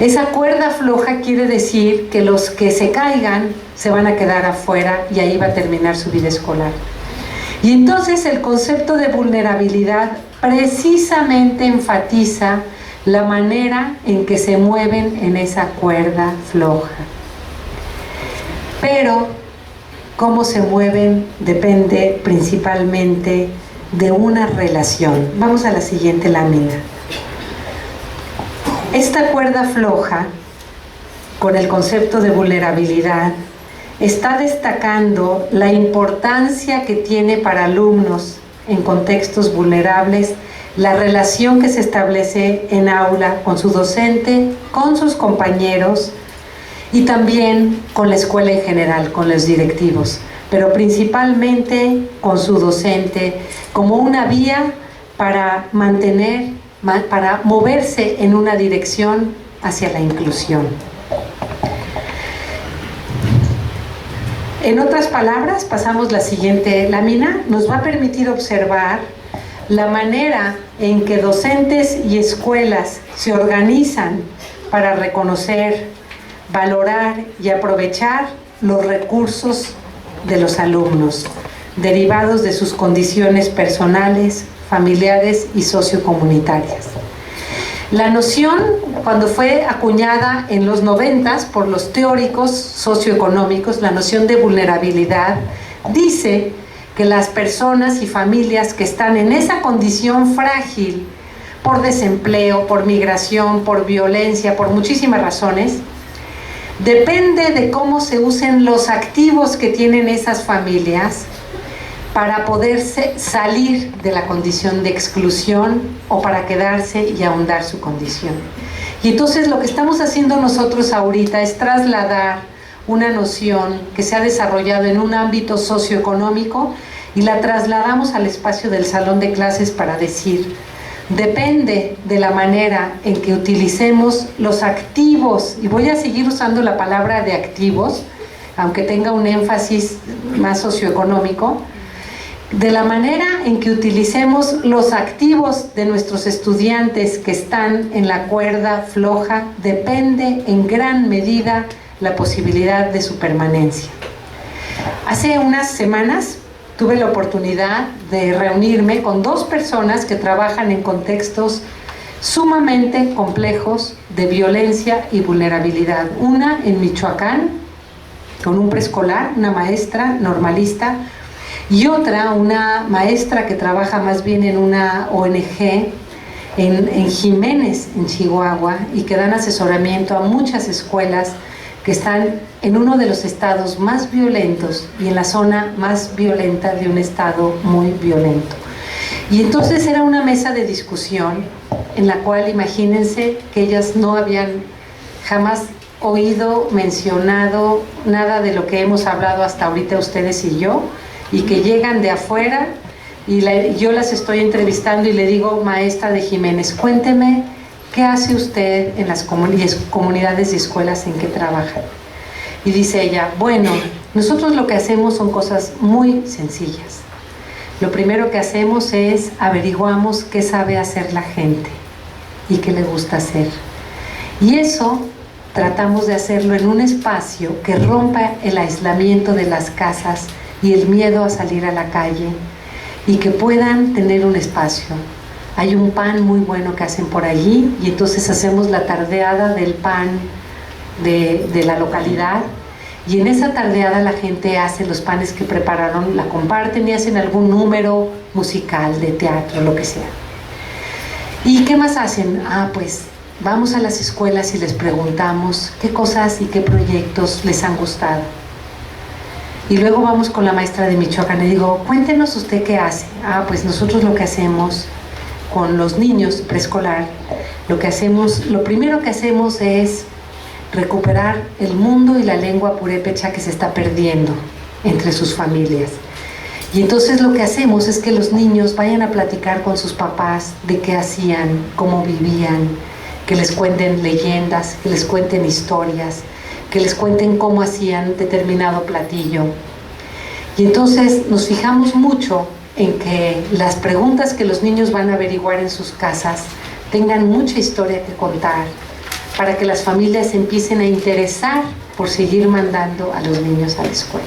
Esa cuerda floja quiere decir que los que se caigan se van a quedar afuera y ahí va a terminar su vida escolar. Y entonces el concepto de vulnerabilidad precisamente enfatiza la manera en que se mueven en esa cuerda floja. Pero cómo se mueven depende principalmente de una relación. Vamos a la siguiente lámina. Esta cuerda floja, con el concepto de vulnerabilidad, está destacando la importancia que tiene para alumnos en contextos vulnerables la relación que se establece en aula con su docente, con sus compañeros y también con la escuela en general, con los directivos, pero principalmente con su docente, como una vía para para moverse en una dirección hacia la inclusión. En otras palabras, pasamos la siguiente lámina, nos va a permitir observar la manera en que docentes y escuelas se organizan para reconocer, valorar y aprovechar los recursos de los alumnos, derivados de sus condiciones personales, familiares y sociocomunitarias. La noción, cuando fue acuñada en los 90 por los teóricos socioeconómicos, la noción de vulnerabilidad, dice que las personas y familias que están en esa condición frágil, por desempleo, por migración, por violencia, por muchísimas razones, depende de cómo se usen los activos que tienen esas familias para poderse salir de la condición de exclusión o para quedarse y ahondar su condición. Y entonces lo que estamos haciendo nosotros ahorita es trasladar una noción que se ha desarrollado en un ámbito socioeconómico y la trasladamos al espacio del salón de clases para decir, depende de la manera en que utilicemos los activos, y voy a seguir usando la palabra de activos, aunque tenga un énfasis más socioeconómico, de la manera en que utilicemos los activos de nuestros estudiantes que están en la cuerda floja, depende en gran medida la posibilidad de su permanencia. Hace unas semanas tuve la oportunidad de reunirme con 2 personas que trabajan en contextos sumamente complejos de violencia y vulnerabilidad. Una en Michoacán, con un preescolar, una maestra normalista, y otra, una maestra que trabaja más bien en una ONG en Jiménez, en Chihuahua, y que dan asesoramiento a muchas escuelas que están en uno de los estados más violentos y en la zona más violenta de un estado muy violento. Y entonces era una mesa de discusión en la cual, imagínense que ellas no habían jamás oído, mencionado nada de lo que hemos hablado hasta ahorita ustedes y yo, y que llegan de afuera y yo las estoy entrevistando y le digo, maestra de Jiménez, cuénteme qué hace usted en las comunidades y escuelas en que trabaja. Y dice ella, bueno, nosotros lo que hacemos son cosas muy sencillas. Lo primero que hacemos es averiguamos qué sabe hacer la gente y qué le gusta hacer. Y eso tratamos de hacerlo en un espacio que rompa el aislamiento de las casas y el miedo a salir a la calle, y que puedan tener un espacio. Hay un pan muy bueno que hacen por allí, y entonces hacemos la tardeada del pan de la localidad, y en esa tardeada la gente hace los panes que prepararon, la comparten y hacen algún número musical, de teatro, lo que sea. ¿Y qué más hacen? Pues vamos a las escuelas y les preguntamos qué cosas y qué proyectos les han gustado. Y luego vamos con la maestra de Michoacán y digo, cuéntenos usted qué hace. Pues nosotros lo que hacemos con los niños preescolar, lo primero que hacemos es recuperar el mundo y la lengua purépecha que se está perdiendo entre sus familias. Y entonces lo que hacemos es que los niños vayan a platicar con sus papás de qué hacían, cómo vivían, que les cuenten leyendas, que les cuenten historias, que les cuenten cómo hacían determinado platillo. Y entonces nos fijamos mucho en que las preguntas que los niños van a averiguar en sus casas tengan mucha historia que contar, para que las familias empiecen a interesar por seguir mandando a los niños a la escuela.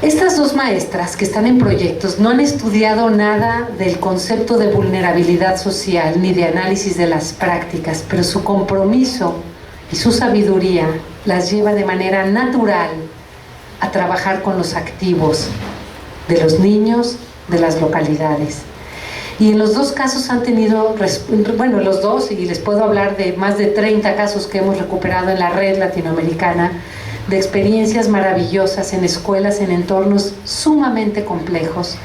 Estas 2 maestras que están en proyectos no han estudiado nada del concepto de vulnerabilidad social ni de análisis de las prácticas, pero su compromiso y su sabiduría las lleva de manera natural a trabajar con los activos de los niños de las localidades. Y en los 2 casos han tenido, los 2, y les puedo hablar de más de 30 casos que hemos recuperado en la red latinoamericana, de experiencias maravillosas en escuelas, en entornos sumamente complejos,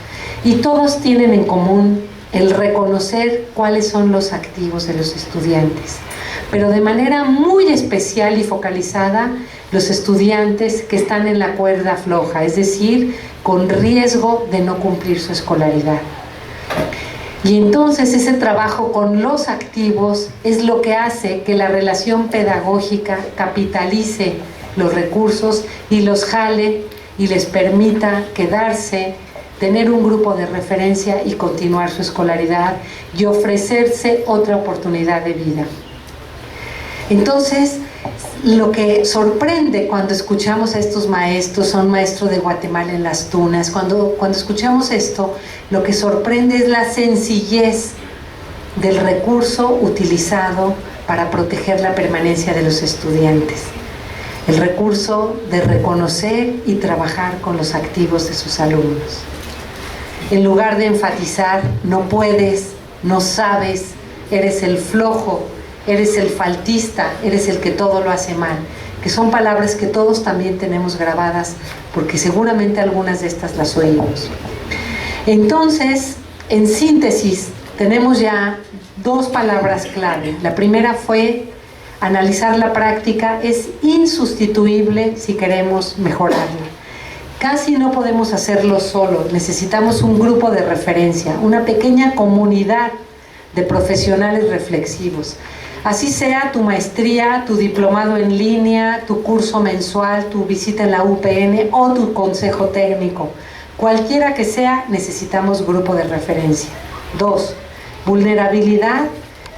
y todos tienen en común el reconocer cuáles son los activos de los estudiantes, pero de manera muy especial y focalizada los estudiantes que están en la cuerda floja, es decir, con riesgo de no cumplir su escolaridad. Y entonces ese trabajo con los activos es lo que hace que la relación pedagógica capitalice los recursos y los jale y les permita quedarse, tener un grupo de referencia y continuar su escolaridad y ofrecerse otra oportunidad de vida. Entonces, lo que sorprende cuando escuchamos a estos maestros, son maestros de Guatemala en Las Tunas, cuando escuchamos esto, lo que sorprende es la sencillez del recurso utilizado para proteger la permanencia de los estudiantes. El recurso de reconocer y trabajar con los activos de sus alumnos. En lugar de enfatizar, no puedes, no sabes, eres el flojo, eres el faltista, eres el que todo lo hace mal, que son palabras que todos también tenemos grabadas, porque seguramente algunas de estas las oímos. Entonces, en síntesis, tenemos ya dos palabras clave. La primera fue analizar la práctica, es insustituible si queremos mejorarla. Casi no podemos hacerlo solos, necesitamos un grupo de referencia, una pequeña comunidad de profesionales reflexivos. Así sea tu maestría, tu diplomado en línea, tu curso mensual, tu visita en la UPN o tu consejo técnico. Cualquiera que sea, necesitamos grupo de referencia. 2. Vulnerabilidad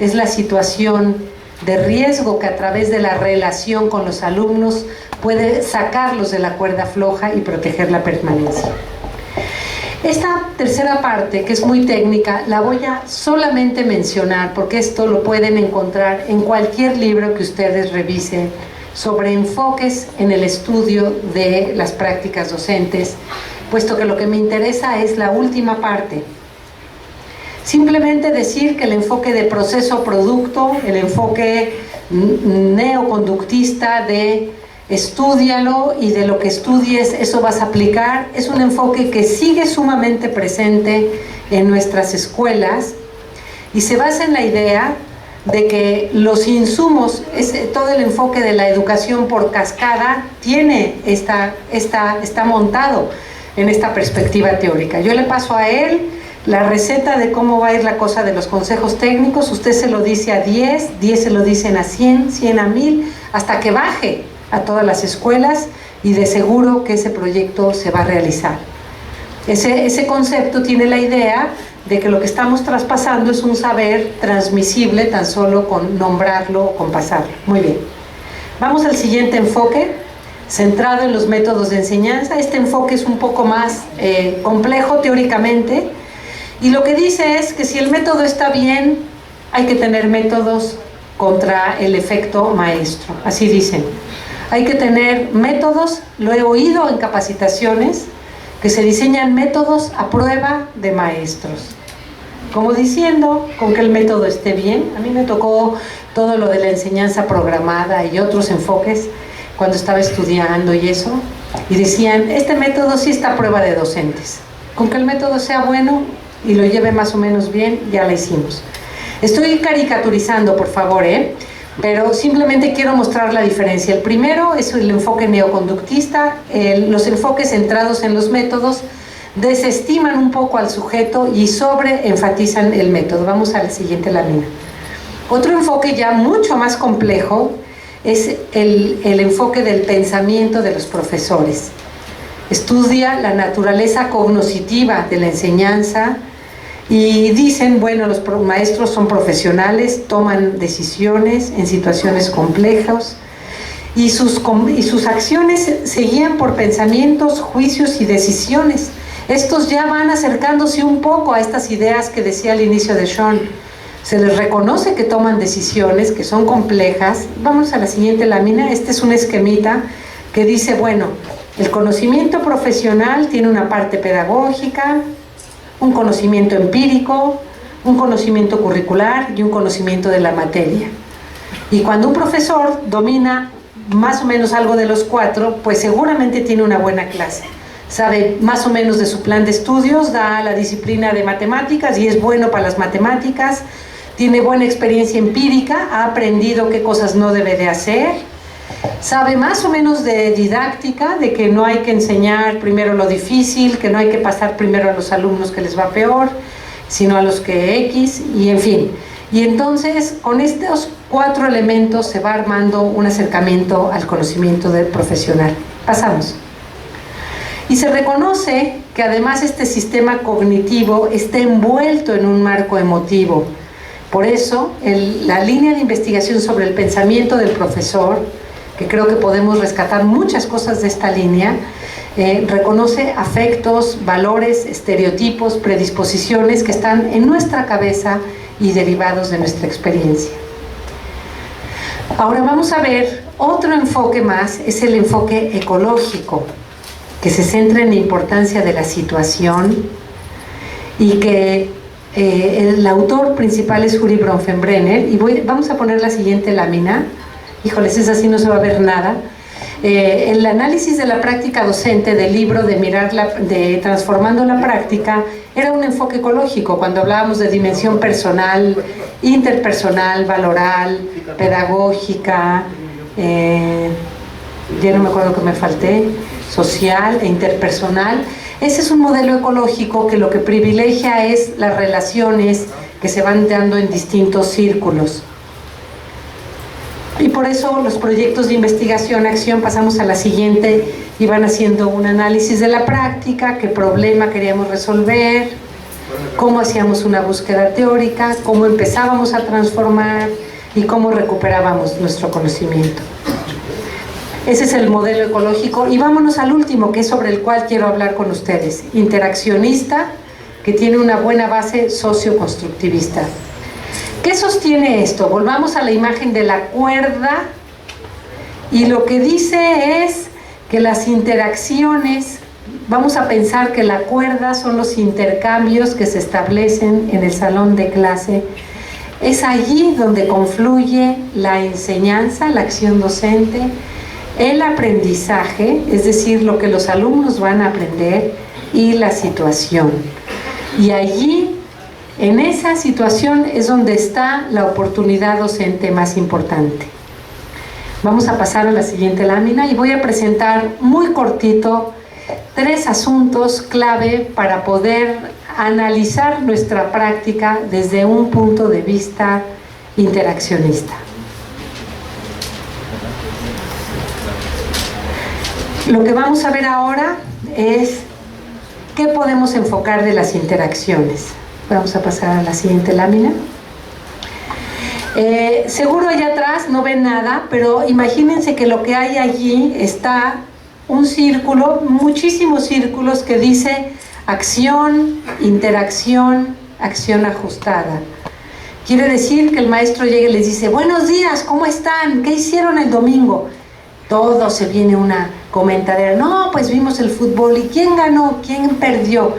es la situación de riesgo que a través de la relación con los alumnos puede sacarlos de la cuerda floja y proteger la permanencia. Esta tercera parte, que es muy técnica, la voy a solamente mencionar porque esto lo pueden encontrar en cualquier libro que ustedes revisen sobre enfoques en el estudio de las prácticas docentes, puesto que lo que me interesa es la última parte. Simplemente decir que el enfoque de proceso-producto, el enfoque neoconductista de estúdialo y de lo que estudies eso vas a aplicar, es un enfoque que sigue sumamente presente en nuestras escuelas y se basa en la idea de que los insumos, todo el enfoque de la educación por cascada está montado en esta perspectiva teórica. Yo le paso a él la receta de cómo va a ir la cosa de los consejos técnicos, usted se lo dice a 10, 10 se lo dicen a 100, 100 a 1000, hasta que baje a todas las escuelas y de seguro que ese proyecto se va a realizar. Ese concepto tiene la idea de que lo que estamos traspasando es un saber transmisible tan solo con nombrarlo o con pasarlo. Muy bien. Vamos al siguiente enfoque, centrado en los métodos de enseñanza. Este enfoque es un poco más complejo teóricamente y lo que dice es que si el método está bien, hay que tener métodos contra el efecto maestro. Así dicen. Hay que tener métodos, lo he oído en capacitaciones, que se diseñan métodos a prueba de maestros. Como diciendo, con que el método esté bien. A mí me tocó todo lo de la enseñanza programada y otros enfoques cuando estaba estudiando y eso. Y decían, este método sí está a prueba de docentes. Con que el método sea bueno y lo lleve más o menos bien, ya la hicimos. Estoy caricaturizando, por favor, pero simplemente quiero mostrar la diferencia. El primero es el enfoque neoconductista. Los enfoques centrados en los métodos desestiman un poco al sujeto y sobreenfatizan el método. Vamos a la siguiente lámina. Otro enfoque ya mucho más complejo es el enfoque del pensamiento de los profesores. Estudia la naturaleza cognoscitiva de la enseñanza y dicen, bueno, los maestros son profesionales, toman decisiones en situaciones complejas y sus acciones se guían por pensamientos, juicios y decisiones. Estos ya van acercándose un poco a estas ideas que decía al inicio de Sean. Se les reconoce que toman decisiones, que son complejas. Vamos a la siguiente lámina. Este es un esquemita que dice, bueno, el conocimiento profesional tiene una parte pedagógica, un conocimiento empírico, un conocimiento curricular y un conocimiento de la materia. Y cuando un profesor domina más o menos algo de los 4, pues seguramente tiene una buena clase. Sabe más o menos de su plan de estudios, da la disciplina de matemáticas y es bueno para las matemáticas, tiene buena experiencia empírica, ha aprendido qué cosas no debe de hacer, sabe más o menos de didáctica, de que no hay que enseñar primero lo difícil, que no hay que pasar primero a los alumnos que les va peor, sino a los que X, y en fin. Y entonces, con estos 4 elementos se va armando un acercamiento al conocimiento del profesional. Pasamos. Y se reconoce que además este sistema cognitivo está envuelto en un marco emotivo. Por eso, la línea de investigación sobre el pensamiento del profesor, que creo que podemos rescatar muchas cosas de esta línea, reconoce afectos, valores, estereotipos, predisposiciones que están en nuestra cabeza y derivados de nuestra experiencia. Ahora vamos a ver otro enfoque más, es el enfoque ecológico, que se centra en la importancia de la situación y que el autor principal es Urie Bronfenbrenner. Y vamos a poner la siguiente lámina. Híjoles, esa sí no se va a ver nada. El análisis de la práctica docente del libro de Transformando la Práctica era un enfoque ecológico cuando hablábamos de dimensión personal, interpersonal, valoral, pedagógica, ya no me acuerdo que me falté, social e interpersonal. Ese es un modelo ecológico que lo que privilegia es las relaciones que se van dando en distintos círculos. Y por eso los proyectos de investigación, acción, pasamos a la siguiente y van haciendo un análisis de la práctica, qué problema queríamos resolver, cómo hacíamos una búsqueda teórica, cómo empezábamos a transformar y cómo recuperábamos nuestro conocimiento. Ese es el modelo ecológico. Y vámonos al último, que es sobre el cual quiero hablar con ustedes. Interaccionista, que tiene una buena base socioconstructivista. ¿Qué sostiene esto? Volvamos a la imagen de la cuerda y lo que dice es que las interacciones, vamos a pensar que la cuerda son los intercambios que se establecen en el salón de clase. Es allí donde confluye la enseñanza, la acción docente, el aprendizaje, es decir, lo que los alumnos van a aprender, y la situación. Y allí, en esa situación, es donde está la oportunidad docente más importante. Vamos a pasar a la siguiente lámina y voy a presentar muy cortito 3 asuntos clave para poder analizar nuestra práctica desde un punto de vista interaccionista. Lo que vamos a ver ahora es qué podemos enfocar de las interacciones. Vamos a pasar a la siguiente lámina. Seguro allá atrás no ven nada, pero imagínense que lo que hay allí está un círculo, muchísimos círculos, que dice acción, interacción, acción ajustada. Quiere decir que el maestro llega y les dice: buenos días, ¿cómo están? ¿Qué hicieron el domingo? Todo se viene una comentadera. No, pues vimos el fútbol. ¿Y quién ganó? ¿Quién perdió?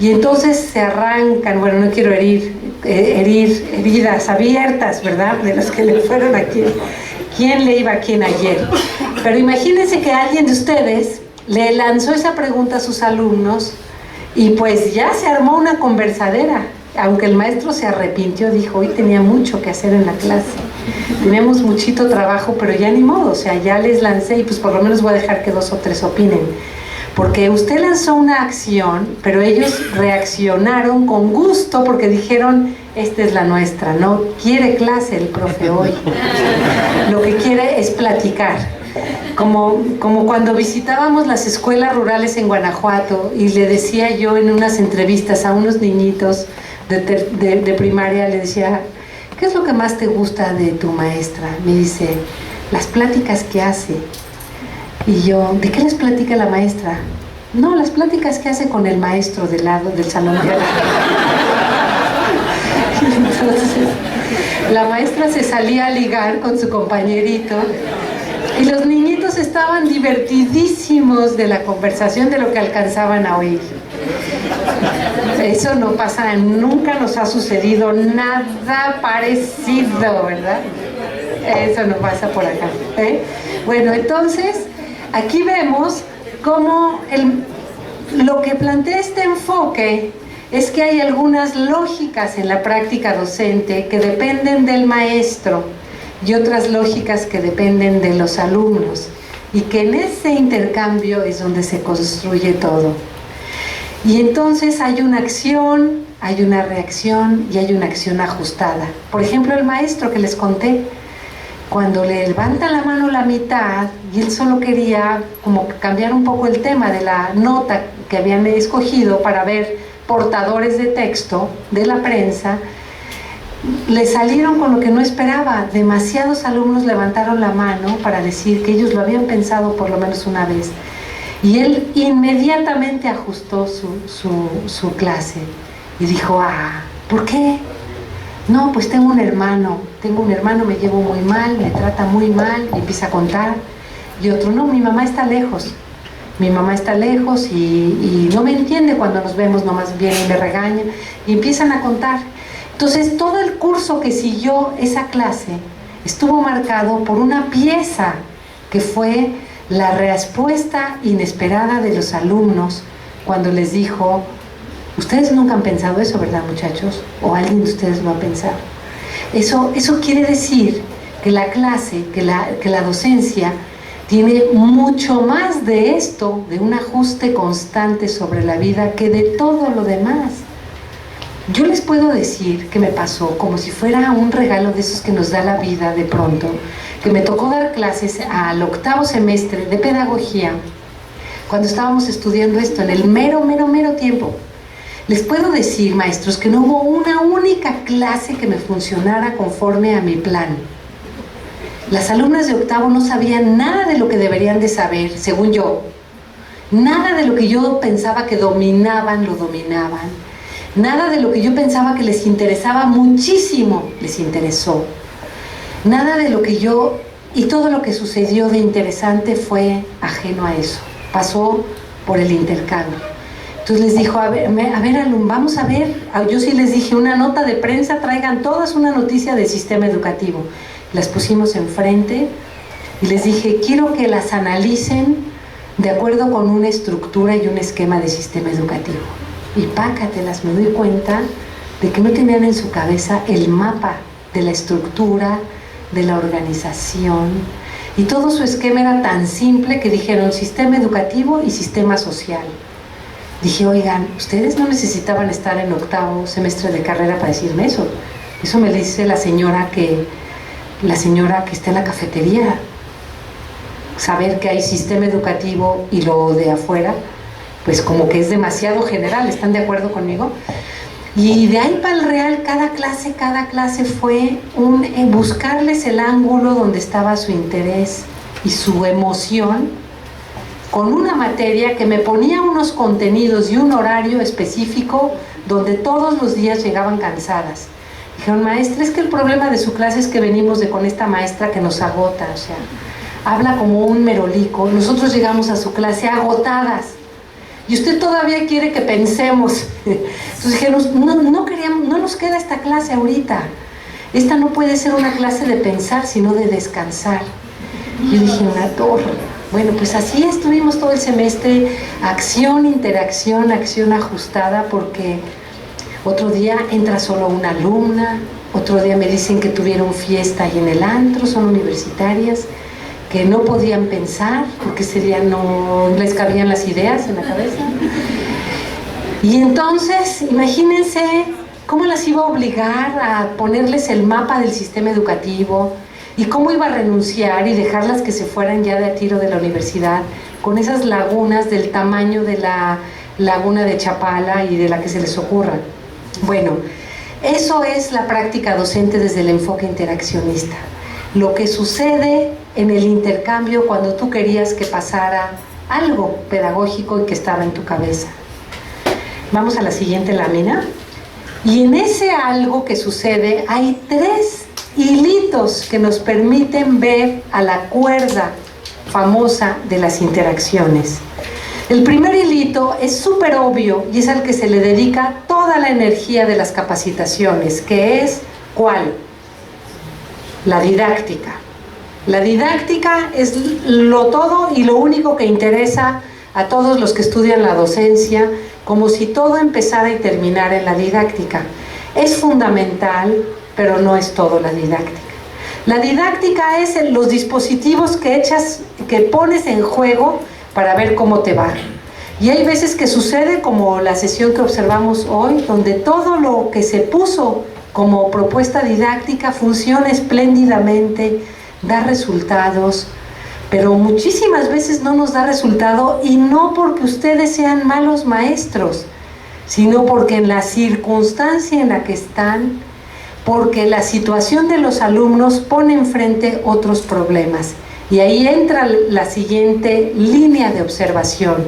Y entonces se arrancan, bueno, no quiero herir heridas abiertas, ¿verdad? De los que le fueron a quién le iba a quién ayer. Pero imagínense que alguien de ustedes le lanzó esa pregunta a sus alumnos y pues ya se armó una conversadera. Aunque el maestro se arrepintió, dijo: hoy tenía mucho que hacer en la clase, tenemos muchito trabajo, pero ya ni modo, o sea, ya les lancé y pues por lo menos voy a dejar que 2 o 3 opinen. Porque usted lanzó una acción, pero ellos reaccionaron con gusto porque dijeron: esta es la nuestra, no quiere clase el profe hoy, lo que quiere es platicar. Como cuando visitábamos las escuelas rurales en Guanajuato y le decía yo en unas entrevistas a unos niñitos de primaria, le decía: ¿qué es lo que más te gusta de tu maestra? Me dice: las pláticas que hace. Y yo: ¿de qué les platica la maestra? No, las pláticas que hace con el maestro del lado del salón de al lado. Entonces, la maestra se salía a ligar con su compañerito y los niñitos estaban divertidísimos de la conversación, de lo que alcanzaban a oír. Eso no pasa, nunca nos ha sucedido nada parecido, ¿verdad? Eso no pasa por acá, ¿eh? Bueno, entonces, aquí vemos cómo lo que plantea este enfoque es que hay algunas lógicas en la práctica docente que dependen del maestro y otras lógicas que dependen de los alumnos, y que en ese intercambio es donde se construye todo. Y entonces hay una acción, hay una reacción y hay una acción ajustada. Por ejemplo, el maestro que les conté, cuando le levanta la mano la mitad y él solo quería como cambiar un poco el tema de la nota que habían escogido para ver portadores de texto de la prensa, le salieron con lo que no esperaba. Demasiados alumnos levantaron la mano para decir que ellos lo habían pensado por lo menos una vez, y él inmediatamente ajustó su clase y dijo: ¿por qué? No, pues tengo un hermano, me llevo muy mal, me trata muy mal, y empieza a contar. Y otro: no, mi mamá está lejos y no me entiende cuando nos vemos, nomás viene y me regaña, y empiezan a contar. Entonces todo el curso que siguió esa clase estuvo marcado por una pieza que fue la respuesta inesperada de los alumnos cuando les dijo: ustedes nunca han pensado eso, ¿verdad, muchachos? ¿O alguien de ustedes lo ha pensado? Eso quiere decir que la clase, que la docencia tiene mucho más de esto, de un ajuste constante sobre la vida, que de todo lo demás. Yo les puedo decir que me pasó como si fuera un regalo de esos que nos da la vida de pronto, que me tocó dar clases al 8º semestre de pedagogía, cuando estábamos estudiando esto, en el mero tiempo. Les puedo decir, maestros, que no hubo una única clase que me funcionara conforme a mi plan. Las alumnas de 8º no sabían nada de lo que deberían de saber, según yo. Nada de lo que yo pensaba que dominaban, lo dominaban. Nada de lo que yo pensaba que les interesaba muchísimo, les interesó. Nada de lo que yo... Y todo lo que sucedió de interesante fue ajeno a eso. Pasó por el intercambio. Entonces les dijo: a ver, vamos a ver. Yo sí les dije: una nota de prensa, traigan todas una noticia del sistema educativo. Las pusimos enfrente y les dije: quiero que las analicen de acuerdo con una estructura y un esquema de sistema educativo. Y pácatelas, me doy cuenta de que no tenían en su cabeza el mapa de la estructura, de la organización, y todo su esquema era tan simple que dijeron: sistema educativo y sistema social. Dije: oigan, ustedes no necesitaban estar en 8º semestre de carrera para decirme eso. Eso me lo dice la señora que está en la cafetería. Saber que hay sistema educativo y lo de afuera, pues como que es demasiado general. ¿Están de acuerdo conmigo? Y de ahí para el real, cada clase fue buscarles el ángulo donde estaba su interés y su emoción, con una materia que me ponía unos contenidos y un horario específico donde todos los días llegaban cansadas. Dijeron: maestra, es que el problema de su clase es que venimos con esta maestra que nos agota, o sea, habla como un merolico. Nosotros llegamos a su clase agotadas y usted todavía quiere que pensemos. Entonces dijeron: no nos queda esta clase ahorita. Esta no puede ser una clase de pensar, sino de descansar. Y yo dije: una torre. Bueno, pues así estuvimos todo el semestre, acción, interacción, acción ajustada, porque otro día entra solo una alumna, otro día me dicen que tuvieron fiesta ahí en el antro, son universitarias, que no podían pensar porque ese día no les cabían las ideas en la cabeza. Y entonces, imagínense cómo las iba a obligar a ponerles el mapa del sistema educativo y cómo iba a renunciar y dejarlas que se fueran ya de a tiro de la universidad con esas lagunas del tamaño de la laguna de Chapala y de la que se les ocurra. Bueno, eso es la práctica docente desde el enfoque interaccionista. Lo que sucede en el intercambio cuando tú querías que pasara algo pedagógico y que estaba en tu cabeza. Vamos a la siguiente lámina. Y en ese algo que sucede hay 3 hilitos que nos permiten ver a la cuerda famosa de las interacciones. El primer hilito es súper obvio y es al que se le dedica toda la energía de las capacitaciones, que es ¿cuál? La didáctica. La didáctica es lo todo y lo único que interesa a todos los que estudian la docencia, como si todo empezara y terminara en la didáctica. Es fundamental, pero no es todo la didáctica. La didáctica es los dispositivos que pones en juego para ver cómo te va. Y hay veces que sucede como la sesión que observamos hoy, donde todo lo que se puso como propuesta didáctica funciona espléndidamente, da resultados, pero muchísimas veces no nos da resultado, y no porque ustedes sean malos maestros, sino porque en la circunstancia en la que están, porque la situación de los alumnos pone enfrente otros problemas. Y ahí entra la siguiente línea de observación,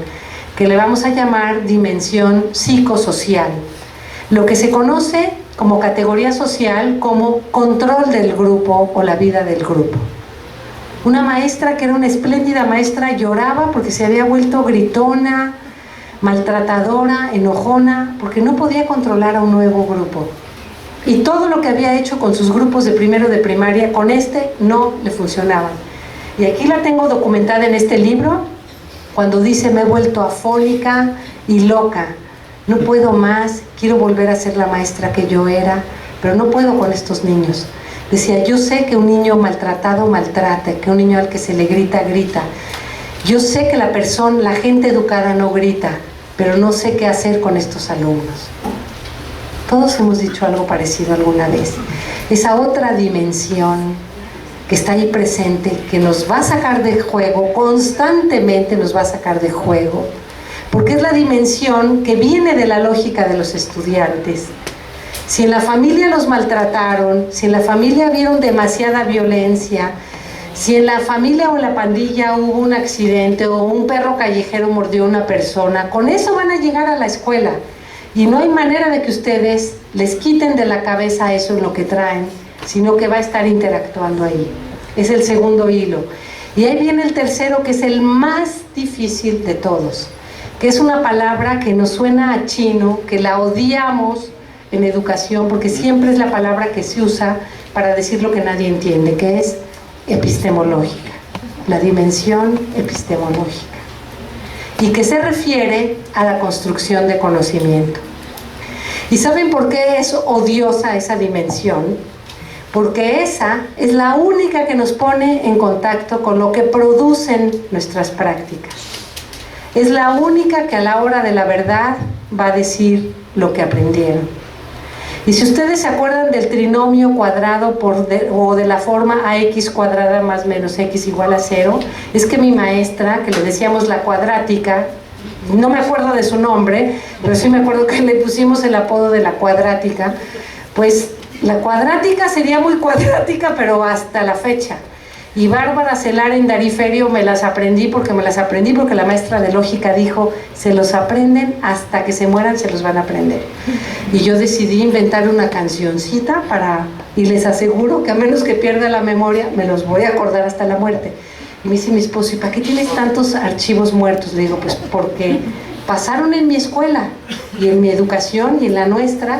que le vamos a llamar dimensión psicosocial, lo que se conoce como categoría social como control del grupo o la vida del grupo. Una maestra que era una espléndida maestra lloraba porque se había vuelto gritona, maltratadora, enojona, porque no podía controlar a un nuevo grupo. Y todo lo que había hecho con sus grupos de primero de primaria, con no le funcionaban. Y aquí la tengo documentada en este libro, cuando dice: me he vuelto afónica y loca, no puedo más, quiero volver a ser la maestra que yo era, pero no puedo con estos niños. Decía: yo sé que un niño maltratado maltrata, que un niño al que se le grita, grita. Yo sé que la gente educada no grita, pero no sé qué hacer con estos alumnos. Todos hemos dicho algo parecido alguna vez. Esa otra dimensión que está ahí presente, que nos va a sacar de juego, constantemente nos va a sacar de juego, porque es la dimensión que viene de la lógica de los estudiantes. Si en la familia los maltrataron, si en la familia vieron demasiada violencia, si en la familia o en la pandilla hubo un accidente o un perro callejero mordió a una persona, con eso van a llegar a la escuela. Y no hay manera de que ustedes les quiten de la cabeza eso en lo que traen, sino que va a estar interactuando ahí. Es el segundo hilo. Y ahí viene el tercero, que es el más difícil de todos, que es una palabra que nos suena a chino, que la odiamos en educación, porque siempre es la palabra que se usa para decir lo que nadie entiende, que es epistemológica, la dimensión epistemológica, y que se refiere a la construcción de conocimiento. ¿Y saben por qué es odiosa esa dimensión? Porque esa es la única que nos pone en contacto con lo que producen nuestras prácticas. Es la única que a la hora de la verdad va a decir lo que aprendieron. Y si ustedes se acuerdan del trinomio cuadrado o de la forma ax cuadrada más menos x igual a 0, es que mi maestra, que le decíamos la cuadrática, no me acuerdo de su nombre, pero sí me acuerdo que le pusimos el apodo de la cuadrática, pues la cuadrática sería muy cuadrática, pero hasta la fecha. Y Bárbara Celar en Dariferio me las aprendí porque la maestra de lógica dijo: se los aprenden hasta que se mueran, se los van a aprender. Y yo decidí inventar una cancioncita y les aseguro que a menos que pierda la memoria, me los voy a acordar hasta la muerte. Y me dice mi esposo: ¿y para qué tienes tantos archivos muertos? Le digo: pues porque pasaron en mi escuela y en mi educación y en la nuestra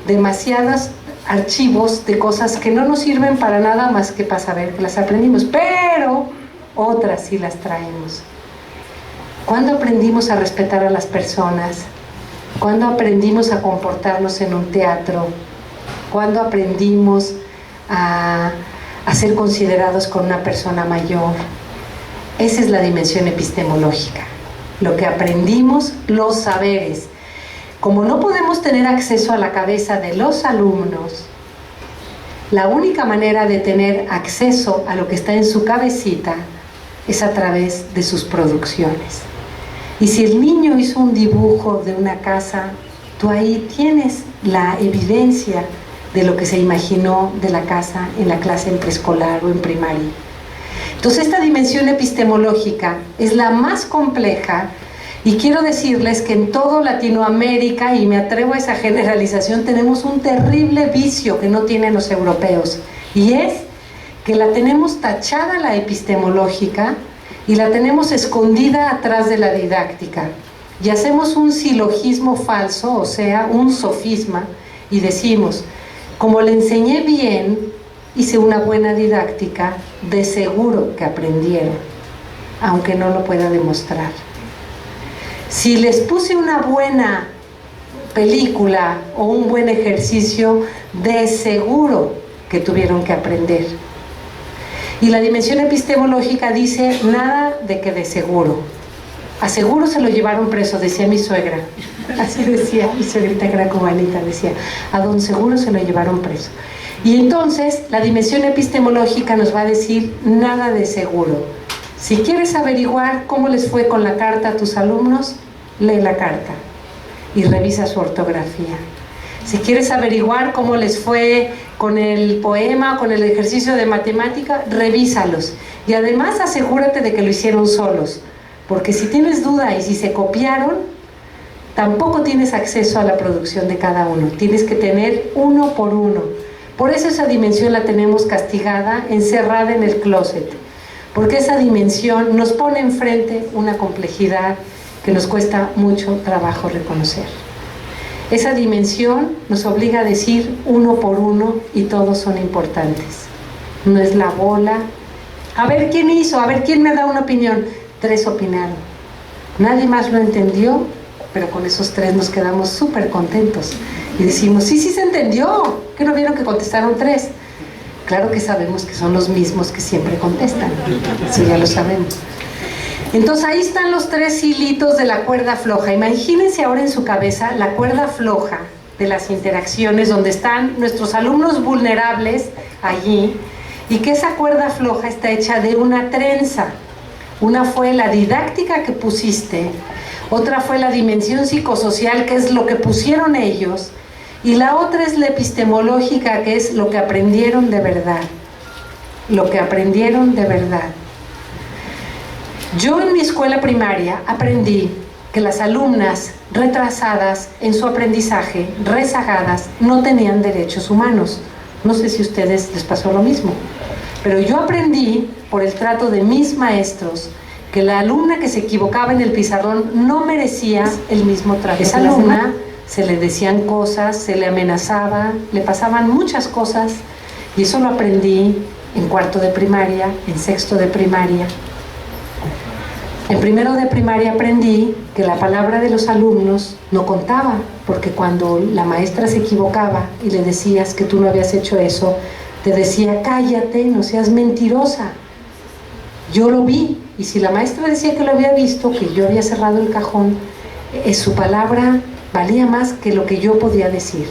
demasiadas archivos de cosas que no nos sirven para nada más que para saber que las aprendimos, pero otras sí las traemos. ¿Cuándo aprendimos a respetar a las personas? ¿Cuándo aprendimos a comportarnos en un teatro? ¿Cuándo aprendimos a ser considerados con una persona mayor? Esa es la dimensión epistemológica, lo que aprendimos, los saberes. Como no podemos tener acceso a la cabeza de los alumnos, la única manera de tener acceso a lo que está en su cabecita es a través de sus producciones. Y si el niño hizo un dibujo de una casa, tú ahí tienes la evidencia de lo que se imaginó de la casa en la clase en preescolar o en primaria. Entonces esta dimensión epistemológica es la más compleja. Y quiero decirles que en todo Latinoamérica, y me atrevo a esa generalización, tenemos un terrible vicio que no tienen los europeos, y es que la tenemos tachada la epistemológica y la tenemos escondida atrás de la didáctica, y hacemos un silogismo falso, o sea, un sofisma, y decimos: como le enseñé bien, hice una buena didáctica, de seguro que aprendieron, aunque no lo pueda demostrar. Si les puse una buena película o un buen ejercicio, de seguro que tuvieron que aprender. Y la dimensión epistemológica dice nada de que de seguro. A seguro se lo llevaron preso, decía mi suegra. Así decía mi suegrita, que era cubanita, decía, a don seguro se lo llevaron preso. Y entonces la dimensión epistemológica nos va a decir nada de seguro. Si quieres averiguar cómo les fue con la carta a tus alumnos, lee la carta y revisa su ortografía. Si quieres averiguar cómo les fue con el poema o con el ejercicio de matemática, revísalos. Y además asegúrate de que lo hicieron solos, porque si tienes duda y si se copiaron, tampoco tienes acceso a la producción de cada uno. Tienes que tener uno por uno. Por eso esa dimensión la tenemos castigada, encerrada en el closet, porque esa dimensión nos pone enfrente una complejidad que nos cuesta mucho trabajo reconocer. Esa dimensión nos obliga a decir uno por uno y todos son importantes. No es la bola. A ver quién hizo, a ver quién me da una opinión. 3 opinaron. Nadie más lo entendió, pero con esos 3 nos quedamos súper contentos. Y decimos, sí se entendió. ¿Qué no vieron que contestaron 3? Claro que sabemos que son los mismos que siempre contestan. Sí, ya lo sabemos. Entonces ahí están los 3 hilitos de la cuerda floja. Imagínense ahora en su cabeza la cuerda floja de las interacciones, donde están nuestros alumnos vulnerables allí, y que esa cuerda floja está hecha de una trenza. Una fue la didáctica que pusiste, otra fue la dimensión psicosocial, que es lo que pusieron ellos, y la otra es la epistemológica, que es lo que aprendieron de verdad. Lo que aprendieron de verdad. Yo en mi escuela primaria aprendí que las alumnas retrasadas en su aprendizaje, rezagadas, no tenían derechos humanos. No sé si a ustedes les pasó lo mismo, pero yo aprendí por el trato de mis maestros que la alumna que se equivocaba en el pizarrón no merecía el mismo trato. Esa alumna se le decían cosas, se le amenazaba, le pasaban muchas cosas, y eso lo aprendí en 4º de primaria, en 6º de primaria. En 1º de primaria aprendí que la palabra de los alumnos no contaba, porque cuando la maestra se equivocaba y le decías que tú no habías hecho eso, te decía, cállate, no seas mentirosa. Yo lo vi, y si la maestra decía que lo había visto, que yo había cerrado el cajón, su palabra valía más que lo que yo podía decir.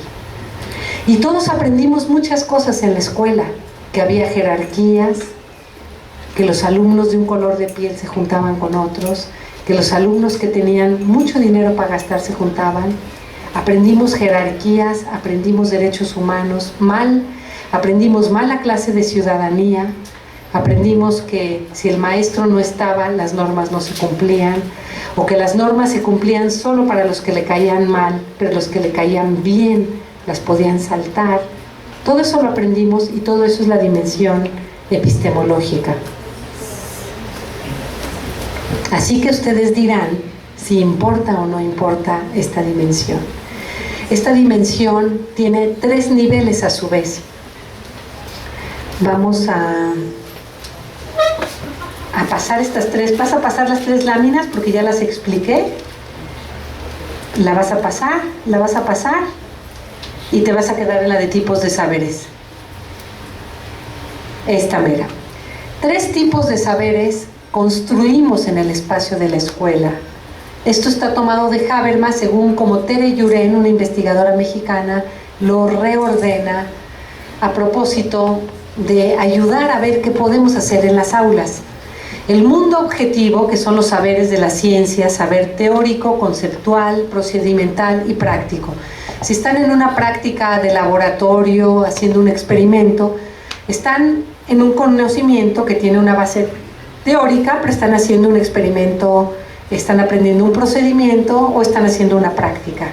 Y todos aprendimos muchas cosas en la escuela, que había jerarquías, que los alumnos de un color de piel se juntaban con otros, que los alumnos que tenían mucho dinero para gastar se juntaban. Aprendimos jerarquías, aprendimos derechos humanos mal, aprendimos mala clase de ciudadanía, aprendimos que si el maestro no estaba, las normas no se cumplían, o que las normas se cumplían solo para los que le caían mal, pero los que le caían bien las podían saltar. Todo eso lo aprendimos, y todo eso es la dimensión epistemológica. Así que ustedes dirán si importa o no importa esta dimensión. Esta dimensión tiene 3 niveles a su vez. Vamos a pasar estas 3. Vas a pasar las 3 láminas porque ya las expliqué. La vas a pasar y te vas a quedar en la de tipos de saberes. Esta mera. 3 tipos de saberes construimos en el espacio de la escuela. Esto está tomado de Habermas, según como Tere Yuren, una investigadora mexicana, lo reordena a propósito de ayudar a ver qué podemos hacer en las aulas. El mundo objetivo, que son los saberes de la ciencia, saber teórico, conceptual, procedimental y práctico. Si están en una práctica de laboratorio, haciendo un experimento, están en un conocimiento que tiene una base teórica, pero están haciendo un experimento, están aprendiendo un procedimiento o están haciendo una práctica.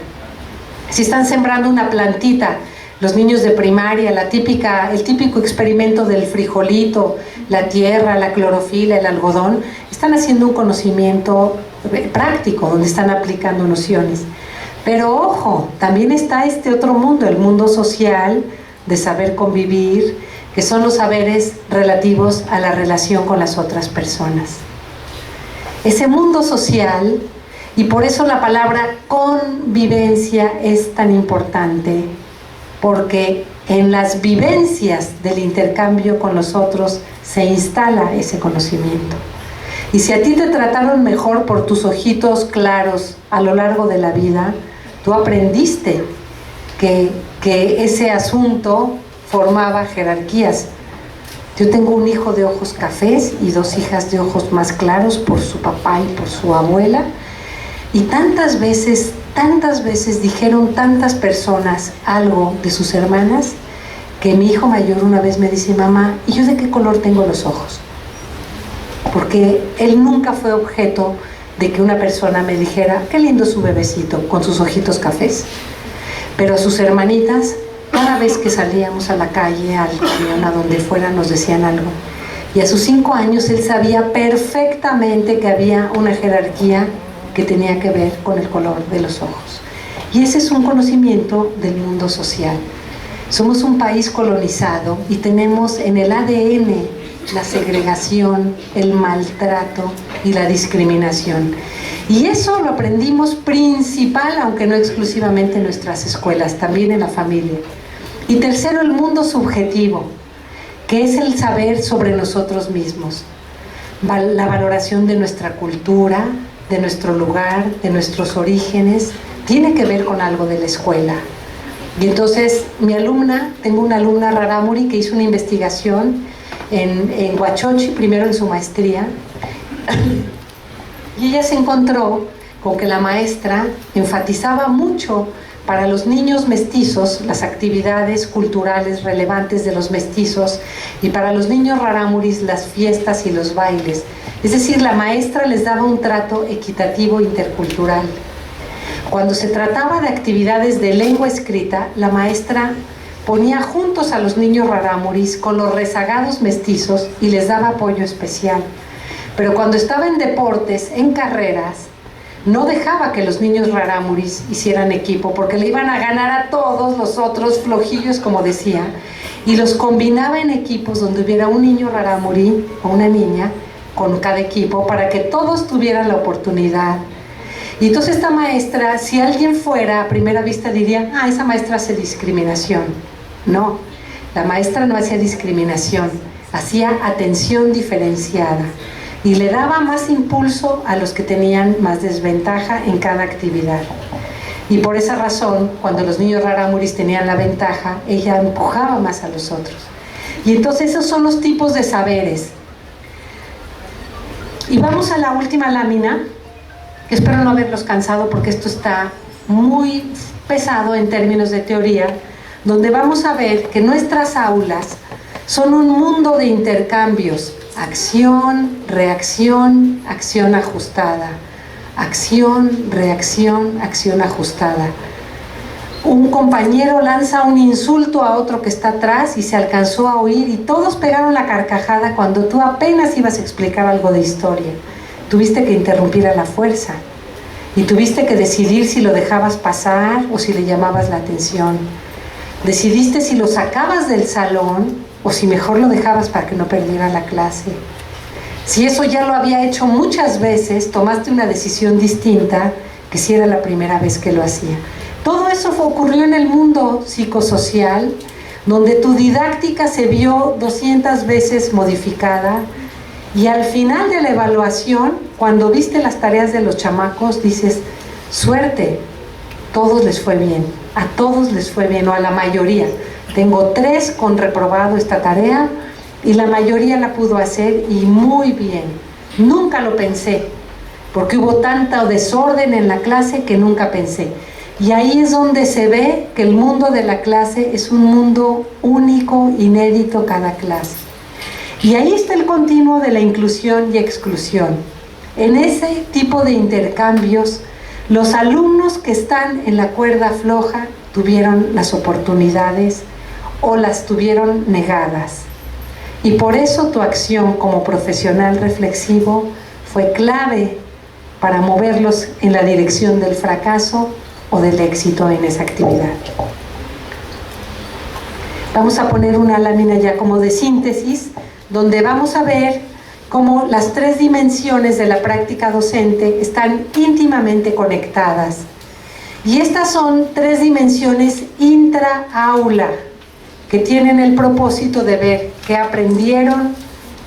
Si están sembrando una plantita, los niños de primaria, el típico experimento del frijolito, la tierra, la clorofila, el algodón, están haciendo un conocimiento práctico, donde están aplicando nociones. Pero ojo, también está este otro mundo, el mundo social, de saber convivir, que son los saberes relativos a la relación con las otras personas. Ese mundo social, y por eso la palabra convivencia es tan importante, porque en las vivencias del intercambio con los otros se instala ese conocimiento. Y si a ti te trataron mejor por tus ojitos claros a lo largo de la vida, tú aprendiste que ese asunto formaba jerarquías. Yo tengo un hijo de ojos cafés y 2 hijas de ojos más claros por su papá y por su abuela. Y tantas veces dijeron tantas personas algo de sus hermanas, que mi hijo mayor una vez me dice: mamá, ¿y yo de qué color tengo los ojos? Porque él nunca fue objeto de que una persona me dijera: qué lindo su bebecito con sus ojitos cafés. Pero a sus hermanitas, cada vez que salíamos a la calle, al camión, a donde fuera, nos decían algo. Y a sus 5 años él sabía perfectamente que había una jerarquía que tenía que ver con el color de los ojos. Y ese es un conocimiento del mundo social. Somos un país colonizado y tenemos en el ADN la segregación, el maltrato y la discriminación. Y eso lo aprendimos principal, aunque no exclusivamente en nuestras escuelas, también en la familia. Y tercero, el mundo subjetivo, que es el saber sobre nosotros mismos, la valoración de nuestra cultura, de nuestro lugar, de nuestros orígenes, tiene que ver con algo de la escuela. Y entonces tengo una alumna Rarámuri que hizo una investigación en Huachochi, primero en su maestría, y ella se encontró con que la maestra enfatizaba mucho para los niños mestizos las actividades culturales relevantes de los mestizos, y para los niños rarámuris las fiestas y los bailes. Es decir, la maestra les daba un trato equitativo intercultural. Cuando se trataba de actividades de lengua escrita, la maestra ponía juntos a los niños rarámuris con los rezagados mestizos y les daba apoyo especial. Pero cuando estaba en deportes, en carreras, no dejaba que los niños rarámuris hicieran equipo, porque le iban a ganar a todos los otros flojillos, como decía, y los combinaba en equipos donde hubiera un niño rarámuri o una niña con cada equipo, para que todos tuvieran la oportunidad. Y entonces esta maestra, si alguien fuera a primera vista diría: ah, esa maestra hace discriminación. No, la maestra no hacía discriminación, hacía atención diferenciada y le daba más impulso a los que tenían más desventaja en cada actividad. Y por esa razón, cuando los niños rarámuris tenían la ventaja, ella empujaba más a los otros. Y entonces esos son los tipos de saberes. Y vamos a la última lámina, que espero no haberlos cansado porque esto está muy pesado en términos de teoría, donde vamos a ver que nuestras aulas son un mundo de intercambios: acción, reacción, acción ajustada. Acción, reacción, acción ajustada. Un compañero lanza un insulto a otro que está atrás y se alcanzó a oír, y todos pegaron la carcajada cuando tú apenas ibas a explicar algo de historia. Tuviste que interrumpir a la fuerza y tuviste que decidir si lo dejabas pasar o si le llamabas la atención. Decidiste si lo sacabas del salón o si mejor lo dejabas para que no perdiera la clase. Si eso ya lo había hecho muchas veces, tomaste una decisión distinta que si era la primera vez que lo hacía. Todo eso ocurrió en el mundo psicosocial, donde tu didáctica se vio 200 veces modificada, y al final de la evaluación, cuando viste las tareas de los chamacos, dices: suerte, todos les fue bien, a todos les fue bien, o a la mayoría. Tengo 3 con reprobado esta tarea y la mayoría la pudo hacer y muy bien. Nunca lo pensé, porque hubo tanto desorden en la clase que nunca pensé. Y ahí es donde se ve que el mundo de la clase es un mundo único, inédito cada clase. Y ahí está el continuo de la inclusión y exclusión. En ese tipo de intercambios, los alumnos que están en la cuerda floja tuvieron las oportunidades o las tuvieron negadas. Y por eso tu acción como profesional reflexivo fue clave para moverlos en la dirección del fracaso o del éxito en esa actividad. Vamos a poner una lámina ya como de síntesis, donde vamos a ver cómo las 3 dimensiones de la práctica docente están íntimamente conectadas. Y estas son 3 dimensiones intra-aula, que tienen el propósito de ver qué aprendieron,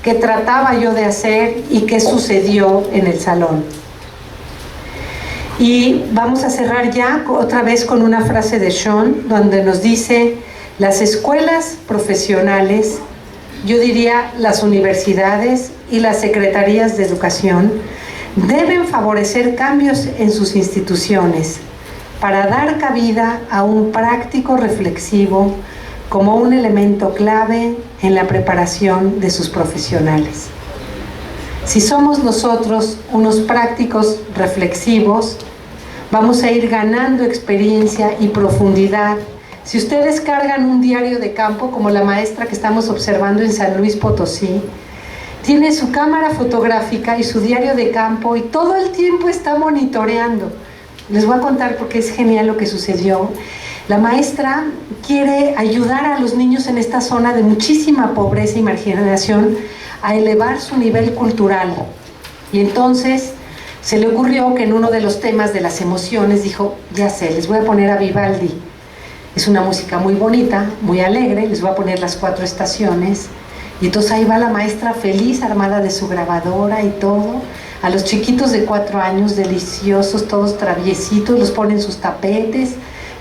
qué trataba yo de hacer y qué sucedió en el salón. Y vamos a cerrar ya otra vez con una frase de Sean, donde nos dice: las escuelas profesionales, yo diría las universidades y las secretarías de educación, deben favorecer cambios en sus instituciones para dar cabida a un práctico reflexivo como un elemento clave en la preparación de sus profesionales. Si somos nosotros unos prácticos reflexivos, vamos a ir ganando experiencia y profundidad. Si ustedes cargan un diario de campo, como la maestra que estamos observando en San Luis Potosí, tiene su cámara fotográfica y su diario de campo y todo el tiempo está monitoreando. Les voy a contar porque es genial lo que sucedió. La maestra quiere ayudar a los niños en esta zona de muchísima pobreza y marginación a elevar su nivel cultural. Y entonces se le ocurrió que en uno de los temas de las emociones dijo: ya sé, les voy a poner a Vivaldi. Es una música muy bonita, muy alegre, les voy a poner las 4 estaciones. Y entonces ahí va la maestra feliz, armada de su grabadora y todo. A los chiquitos de 4 años, deliciosos, todos traviesitos, los ponen sus tapetes.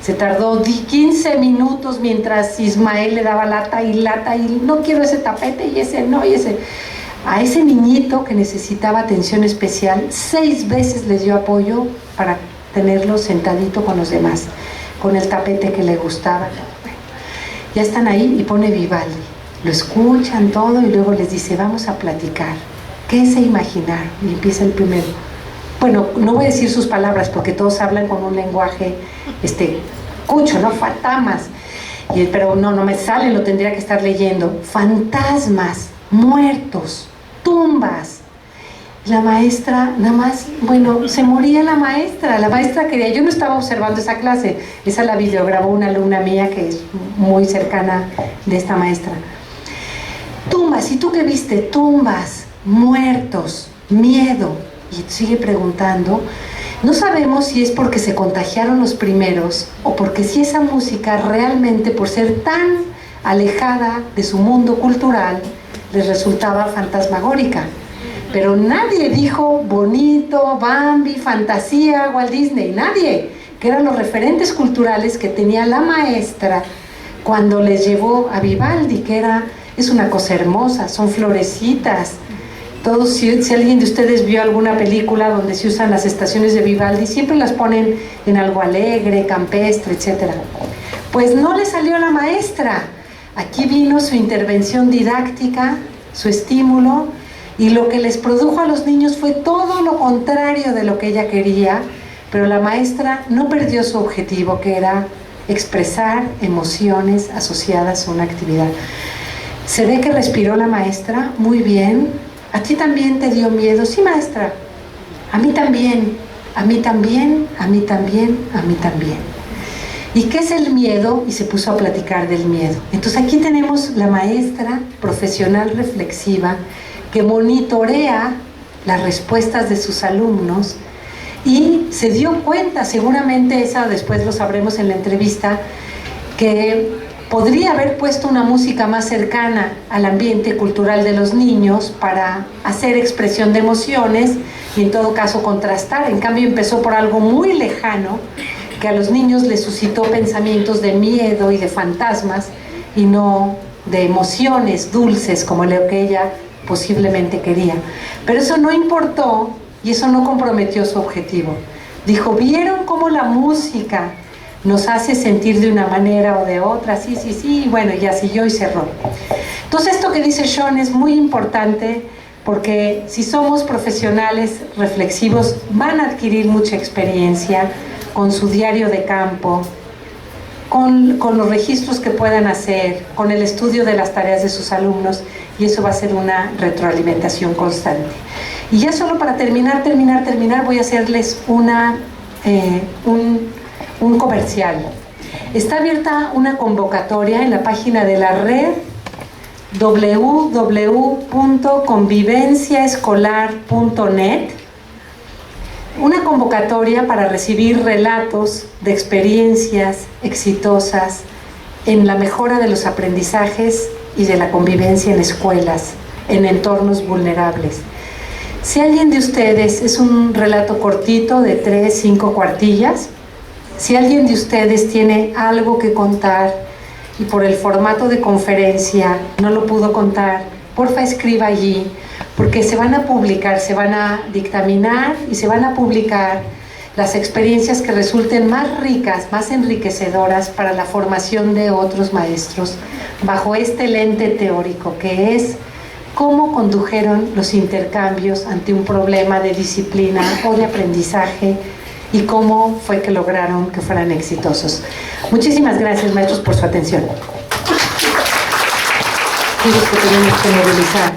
Se tardó 15 minutos mientras Ismael le daba lata y no quiero ese tapete y ese no y ese. A ese niñito que necesitaba atención especial, 6 veces les dio apoyo para tenerlo sentadito con los demás, con el tapete que le gustaba. Bueno, ya están ahí y pone Vivaldi. Lo escuchan todo y luego les dice: vamos a platicar. ¿Qué se imaginaron? Y empieza el primero. Bueno, no voy a decir sus palabras porque todos hablan con un lenguaje cucho, ¿no? Fantasmas. Pero no me sale, lo tendría que estar leyendo. Fantasmas, muertos, tumbas. La maestra, nada más, bueno, se moría la maestra. La maestra quería, yo no estaba observando esa clase, esa la videograbó una alumna mía que es muy cercana de esta maestra. Tumbas, ¿y tú qué viste? Tumbas, muertos, miedo. Y sigue preguntando. No sabemos si es porque se contagiaron los primeros o porque si esa música realmente, por ser tan alejada de su mundo cultural, les resultaba fantasmagórica. Pero nadie dijo bonito, Bambi, fantasía, Walt Disney, nadie, que eran los referentes culturales que tenía la maestra cuando les llevó a Vivaldi, que es una cosa hermosa, son florecitas. Todos, si alguien de ustedes vio alguna película donde se usan las estaciones de Vivaldi, siempre las ponen en algo alegre, campestre, etc. Pues no le salió a la maestra. Aquí vino su intervención didáctica, su estímulo, y lo que les produjo a los niños fue todo lo contrario de lo que ella quería, pero la maestra no perdió su objetivo, que era expresar emociones asociadas a una actividad. Se ve que respiró la maestra muy bien. ¿A ti también te dio miedo? Sí, maestra. A mí también, a mí también, a mí también, a mí también. ¿Y qué es el miedo? Y se puso a platicar del miedo. Entonces aquí tenemos la maestra profesional reflexiva que monitorea las respuestas de sus alumnos y se dio cuenta, seguramente esa después lo sabremos en la entrevista, que podría haber puesto una música más cercana al ambiente cultural de los niños para hacer expresión de emociones y en todo caso contrastar. En cambio empezó por algo muy lejano que a los niños les suscitó pensamientos de miedo y de fantasmas y no de emociones dulces como lo que ella posiblemente quería. Pero eso no importó y eso no comprometió su objetivo. Dijo: ¿vieron cómo la música nos hace sentir de una manera o de otra? Sí, y bueno, ya siguió y cerró. Entonces esto que dice Sean es muy importante porque si somos profesionales reflexivos van a adquirir mucha experiencia con su diario de campo, con los registros que puedan hacer, con el estudio de las tareas de sus alumnos, y eso va a ser una retroalimentación constante. Y ya solo para terminar, voy a hacerles un comercial. Está abierta una convocatoria en la página de la red www.convivenciaescolar.net, una convocatoria para recibir relatos de experiencias exitosas en la mejora de los aprendizajes y de la convivencia en escuelas, en entornos vulnerables. Si alguien de ustedes, es un relato cortito de 3-5 cuartillas, si alguien de ustedes tiene algo que contar y por el formato de conferencia no lo pudo contar, porfa escriba allí, porque se van a publicar, se van a dictaminar y se van a publicar las experiencias que resulten más ricas, más enriquecedoras para la formación de otros maestros, bajo este lente teórico que es cómo condujeron los intercambios ante un problema de disciplina o de aprendizaje y cómo fue que lograron que fueran exitosos. Muchísimas gracias, maestros, por su atención. Que tenemos que movilizar.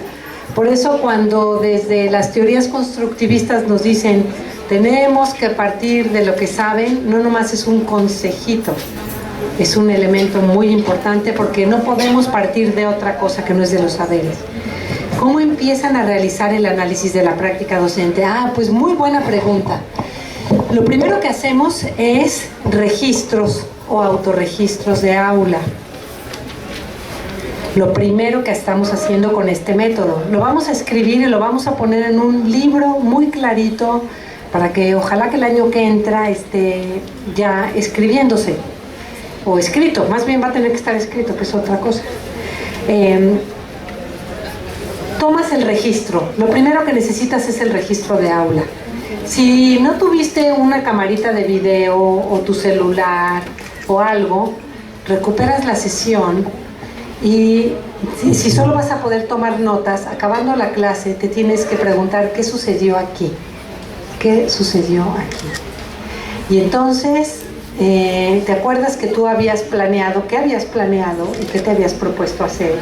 Por eso cuando desde las teorías constructivistas nos dicen tenemos que partir de lo que saben, no nomás es un consejito, es un elemento muy importante porque no podemos partir de otra cosa que no es de los saberes. ¿Cómo empiezan a realizar el análisis de la práctica docente? Pues muy buena pregunta. Lo primero que hacemos es registros o autorregistros de aula. Lo primero que estamos haciendo con este método. Lo vamos a escribir y lo vamos a poner en un libro muy clarito para que ojalá que el año que entra esté ya escribiéndose. O escrito, más bien va a tener que estar escrito, que es otra cosa. Tomas el registro. Lo primero que necesitas es el registro de aula. Si no tuviste una camarita de video o tu celular o algo, recuperas la sesión y si solo vas a poder tomar notas, acabando la clase te tienes que preguntar qué sucedió aquí. ¿Qué sucedió aquí? Y entonces te acuerdas que tú habías planeado, qué habías planeado y qué te habías propuesto hacer.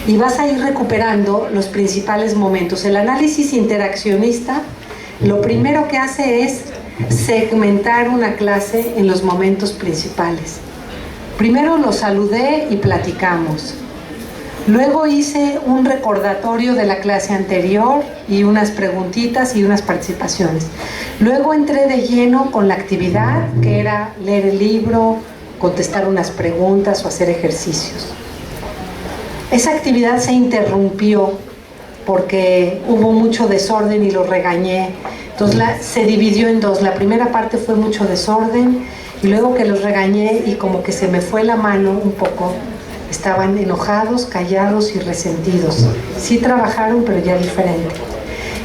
Y vas a ir recuperando los principales momentos. El análisis interaccionista lo primero que hace es segmentar una clase en los momentos principales. Primero lo saludé y platicamos. Luego hice un recordatorio de la clase anterior y unas preguntitas y unas participaciones. Luego entré de lleno con la actividad, que era leer el libro, contestar unas preguntas o hacer ejercicios. Esa actividad se interrumpió porque hubo mucho desorden y lo regañé. Entonces se dividió en dos. La primera parte fue mucho desorden y luego que los regañé y como que se me fue la mano un poco. Estaban enojados, callados y resentidos. Sí trabajaron, pero ya diferente.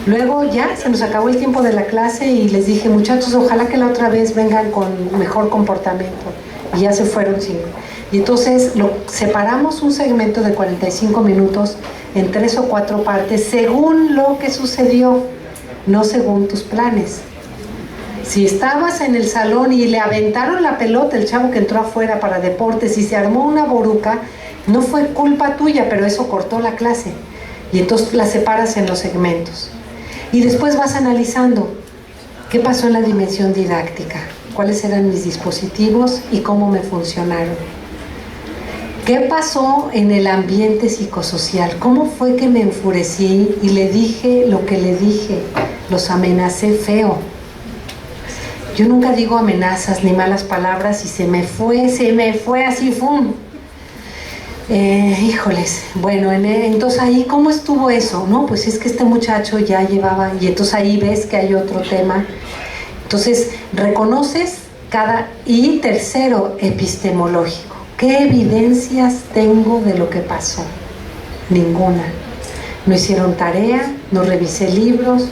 Luego ya se nos acabó el tiempo de la clase y les dije, muchachos, ojalá que la otra vez vengan con mejor comportamiento. Y ya se fueron 5. Y entonces separamos un segmento de 45 minutos en 3 o 4 partes según lo que sucedió, no según tus planes. Si estabas en el salón y le aventaron la pelota el chavo que entró afuera para deportes y se armó una boruca, no fue culpa tuya, pero eso cortó la clase. Y entonces la separas en los segmentos. Y después vas analizando qué pasó en la dimensión didáctica, cuáles eran mis dispositivos y cómo me funcionaron. ¿Qué pasó en el ambiente psicosocial? ¿Cómo fue que me enfurecí y le dije lo que le dije? Los amenacé feo. Yo nunca digo amenazas ni malas palabras y se me fue así, ¡fum! Híjoles, bueno, entonces ahí, ¿cómo estuvo eso? No, pues es que este muchacho ya llevaba, y entonces ahí ves que hay otro tema. Entonces, reconoces y tercero, epistemológico. ¿Qué evidencias tengo de lo que pasó? Ninguna. No hicieron tarea, no revisé libros,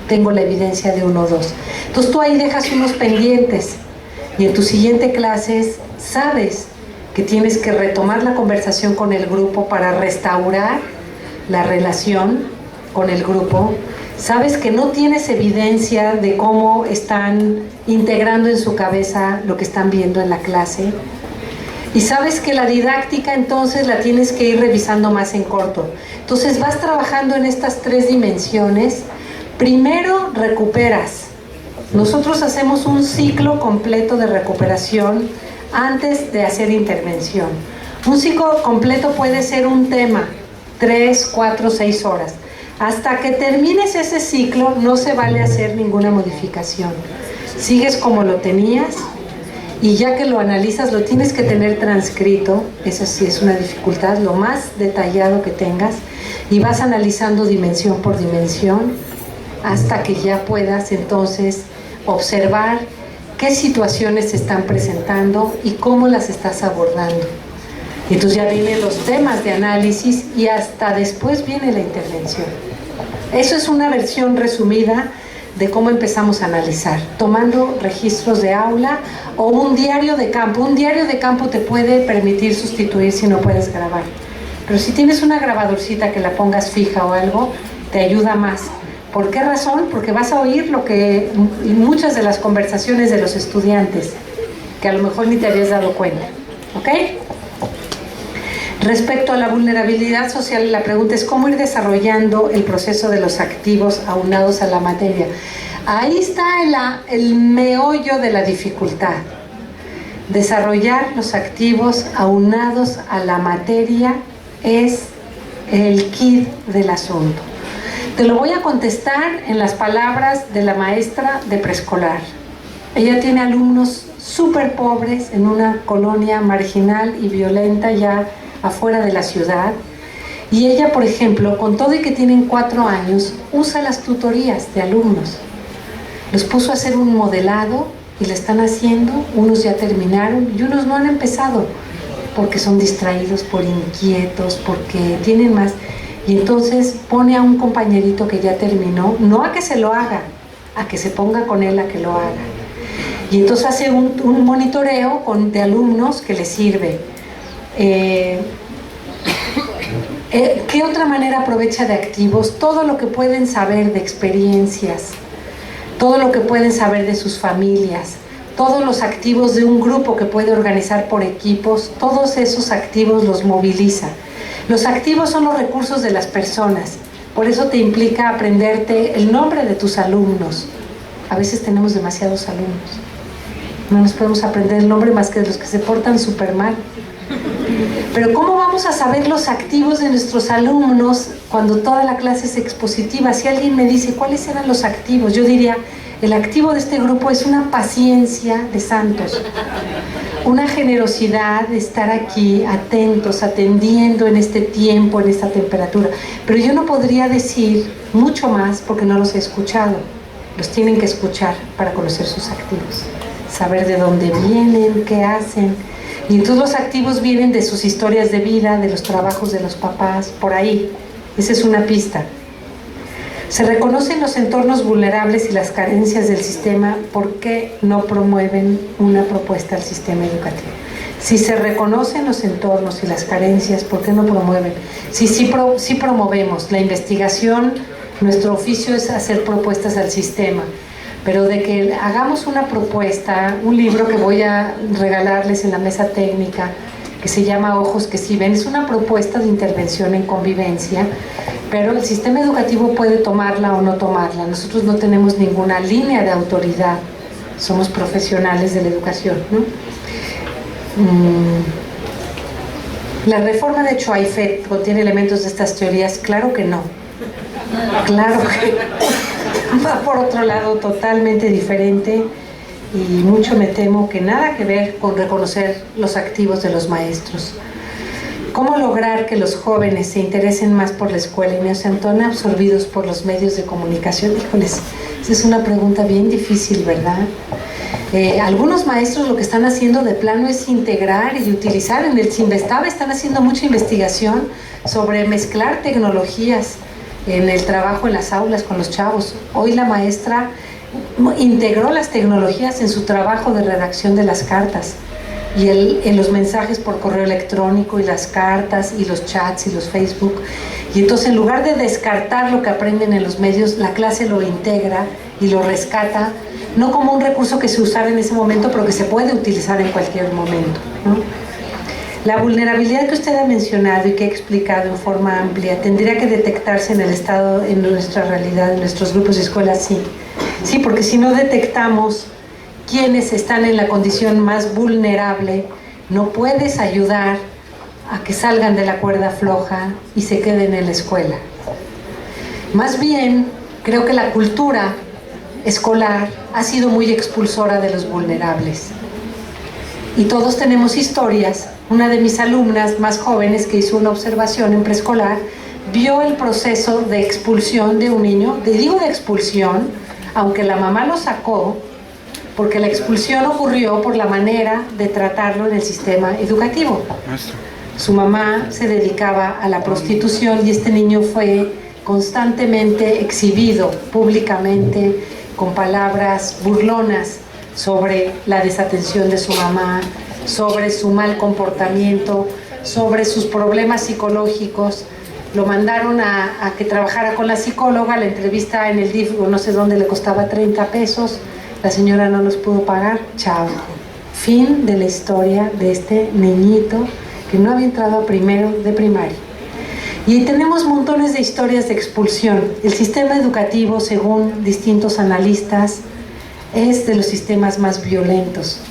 tengo la evidencia de 1 o 2. Entonces tú ahí dejas unos pendientes y en tu siguiente clase sabes que tienes que retomar la conversación con el grupo para restaurar la relación con el grupo. Sabes que no tienes evidencia de cómo están integrando en su cabeza lo que están viendo en la clase. Y sabes que la didáctica entonces la tienes que ir revisando más en corto. Entonces vas trabajando en estas 3 dimensiones. Primero recuperas. Nosotros hacemos un ciclo completo de recuperación antes de hacer intervención. Un ciclo completo puede ser un tema, 3, 4, 6 horas. Hasta que termines ese ciclo no se vale hacer ninguna modificación. Sigues como lo tenías y ya que lo analizas lo tienes que tener transcrito, eso sí es una dificultad, lo más detallado que tengas, y vas analizando dimensión por dimensión hasta que ya puedas entonces observar qué situaciones se están presentando y cómo las estás abordando. Entonces ya vienen los temas de análisis y hasta después viene la intervención. Eso es una versión resumida de cómo empezamos a analizar, tomando registros de aula o un diario de campo. Un diario de campo te puede permitir sustituir si no puedes grabar. Pero si tienes una grabadorcita que la pongas fija o algo, te ayuda más. ¿Por qué razón? Porque vas a oír lo que muchas de las conversaciones de los estudiantes, que a lo mejor ni te habías dado cuenta. ¿Ok? Respecto a la vulnerabilidad social, la pregunta es cómo ir desarrollando el proceso de los activos aunados a la materia. Ahí está el meollo de la dificultad. Desarrollar los activos aunados a la materia es el kit del asunto. Te lo voy a contestar en las palabras de la maestra de preescolar. Ella tiene alumnos súper pobres en una colonia marginal y violenta ya afuera de la ciudad, y ella, por ejemplo, con todo y que tienen 4 años, usa las tutorías de alumnos. Los puso a hacer un modelado y le están haciendo, unos ya terminaron y unos no han empezado porque son distraídos, por inquietos, porque tienen más, y entonces pone a un compañerito que ya terminó, no a que se lo haga, a que se ponga con él a que lo haga, y entonces hace un monitoreo de alumnos que les sirve. ¿Qué otra manera aprovecha de activos? Todo lo que pueden saber de experiencias, todo lo que pueden saber de sus familias, todos los activos de un grupo que puede organizar por equipos, todos esos activos los moviliza. Los activos son los recursos de las personas, por eso te implica aprenderte el nombre de tus alumnos. A veces tenemos demasiados alumnos, no nos podemos aprender el nombre más que de los que se portan súper mal. Pero ¿cómo vamos a saber los activos de nuestros alumnos cuando toda la clase es expositiva? Si alguien me dice cuáles eran los activos, yo diría, el activo de este grupo es una paciencia de santos, una generosidad de estar aquí atentos, atendiendo en este tiempo, en esta temperatura. Pero yo no podría decir mucho más porque no los he escuchado. Los tienen que escuchar para conocer sus activos, saber de dónde vienen, qué hacen. Y entonces los activos vienen de sus historias de vida, de los trabajos de los papás, por ahí. Esa es una pista. Se reconocen los entornos vulnerables y las carencias del sistema. ¿Por qué no promueven una propuesta al sistema educativo? Si se reconocen los entornos y las carencias, ¿por qué no promueven? Sí promovemos la investigación, nuestro oficio es hacer propuestas al sistema. Pero de que hagamos una propuesta, un libro que voy a regalarles en la mesa técnica, que se llama Ojos que sí ven, es una propuesta de intervención en convivencia, pero el sistema educativo puede tomarla o no tomarla. Nosotros no tenemos ninguna línea de autoridad, somos profesionales de la educación, ¿no? ¿La reforma de Choaifet contiene elementos de estas teorías? Claro que no. Claro que va por otro lado totalmente diferente y mucho me temo que nada que ver con reconocer los activos de los maestros. ¿Cómo lograr que los jóvenes se interesen más por la escuela y no sean tan absorbidos por los medios de comunicación? Híjoles, esa es una pregunta bien difícil, ¿verdad? Algunos maestros lo que están haciendo de plano es integrar y utilizar. En el Cinvestaba están haciendo mucha investigación sobre mezclar tecnologías en el trabajo en las aulas con los chavos. Hoy la maestra integró las tecnologías en su trabajo de redacción de las cartas y en los mensajes por correo electrónico y las cartas y los chats y los Facebook, y entonces en lugar de descartar lo que aprenden en los medios, la clase lo integra y lo rescata, no como un recurso que se usara en ese momento, pero que se puede utilizar en cualquier momento, ¿no? La vulnerabilidad que usted ha mencionado y que he explicado en forma amplia, ¿tendría que detectarse en el estado, en nuestra realidad, en nuestros grupos y escuelas? Sí. Sí, porque si no detectamos quienes están en la condición más vulnerable, no puedes ayudar a que salgan de la cuerda floja y se queden en la escuela. Más bien, creo que la cultura escolar ha sido muy expulsora de los vulnerables. Y todos tenemos historias. Una de mis alumnas más jóvenes que hizo una observación en preescolar vio el proceso de expulsión de un niño, digo de expulsión, aunque la mamá lo sacó, porque la expulsión ocurrió por la manera de tratarlo en el sistema educativo. Su mamá se dedicaba a la prostitución y este niño fue constantemente exhibido públicamente con palabras burlonas sobre la desatención de su mamá, sobre su mal comportamiento, sobre sus problemas psicológicos. Lo mandaron a que trabajara con la psicóloga. La entrevista en el DIF, no sé dónde, le costaba 30 pesos. La señora no los pudo pagar. Chao. Fin de la historia de este niñito que no había entrado a primero de primaria. Y tenemos montones de historias de expulsión. El sistema educativo, según distintos analistas, es de los sistemas más violentos,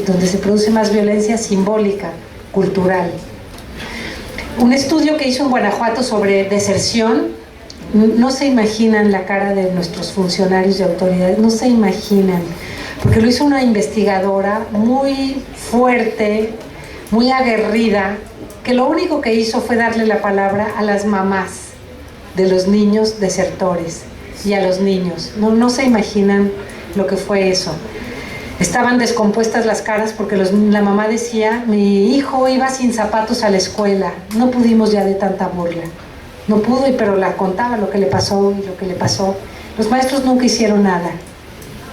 donde se produce más violencia simbólica, cultural. Un estudio que hizo en Guanajuato sobre deserción, no se imaginan la cara de nuestros funcionarios y autoridades, no se imaginan, porque lo hizo una investigadora muy fuerte, muy aguerrida, que lo único que hizo fue darle la palabra a las mamás de los niños desertores y a los niños. No se imaginan lo que fue eso. Estaban descompuestas las caras porque la mamá decía: mi hijo iba sin zapatos a la escuela. No pudimos ya de tanta burla. No pudo, pero la contaba lo que le pasó y lo que le pasó. Los maestros nunca hicieron nada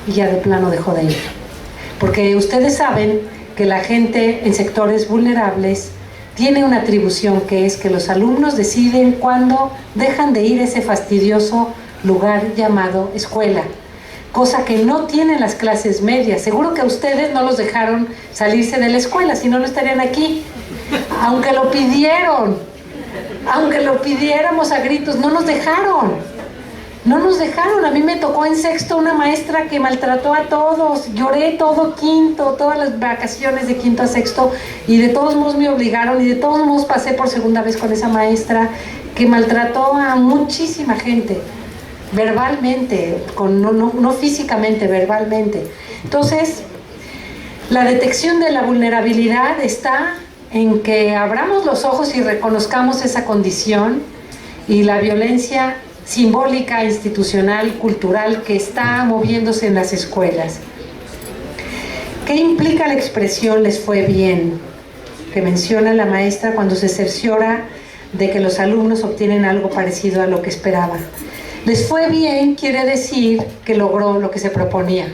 y ya de plano dejó de ir. Porque ustedes saben que la gente en sectores vulnerables tiene una atribución, que es que los alumnos deciden cuándo dejan de ir a ese fastidioso lugar llamado escuela, cosa que no tienen las clases medias. Seguro que a ustedes no los dejaron salirse de la escuela, si no, no estarían aquí, aunque lo pidieron, aunque lo pidiéramos a gritos. No nos dejaron. A mí me tocó en sexto una maestra que maltrató a todos. Lloré todo quinto, todas las vacaciones de quinto a sexto, y de todos modos me obligaron, y de todos modos pasé por segunda vez con esa maestra que maltrató a muchísima gente verbalmente, no físicamente, verbalmente. Entonces, la detección de la vulnerabilidad está en que abramos los ojos y reconozcamos esa condición y la violencia simbólica, institucional, cultural que está moviéndose en las escuelas. ¿Qué implica la expresión "les fue bien", que menciona la maestra cuando se cerciora de que los alumnos obtienen algo parecido a lo que esperaban? Les fue bien quiere decir que logró lo que se proponía,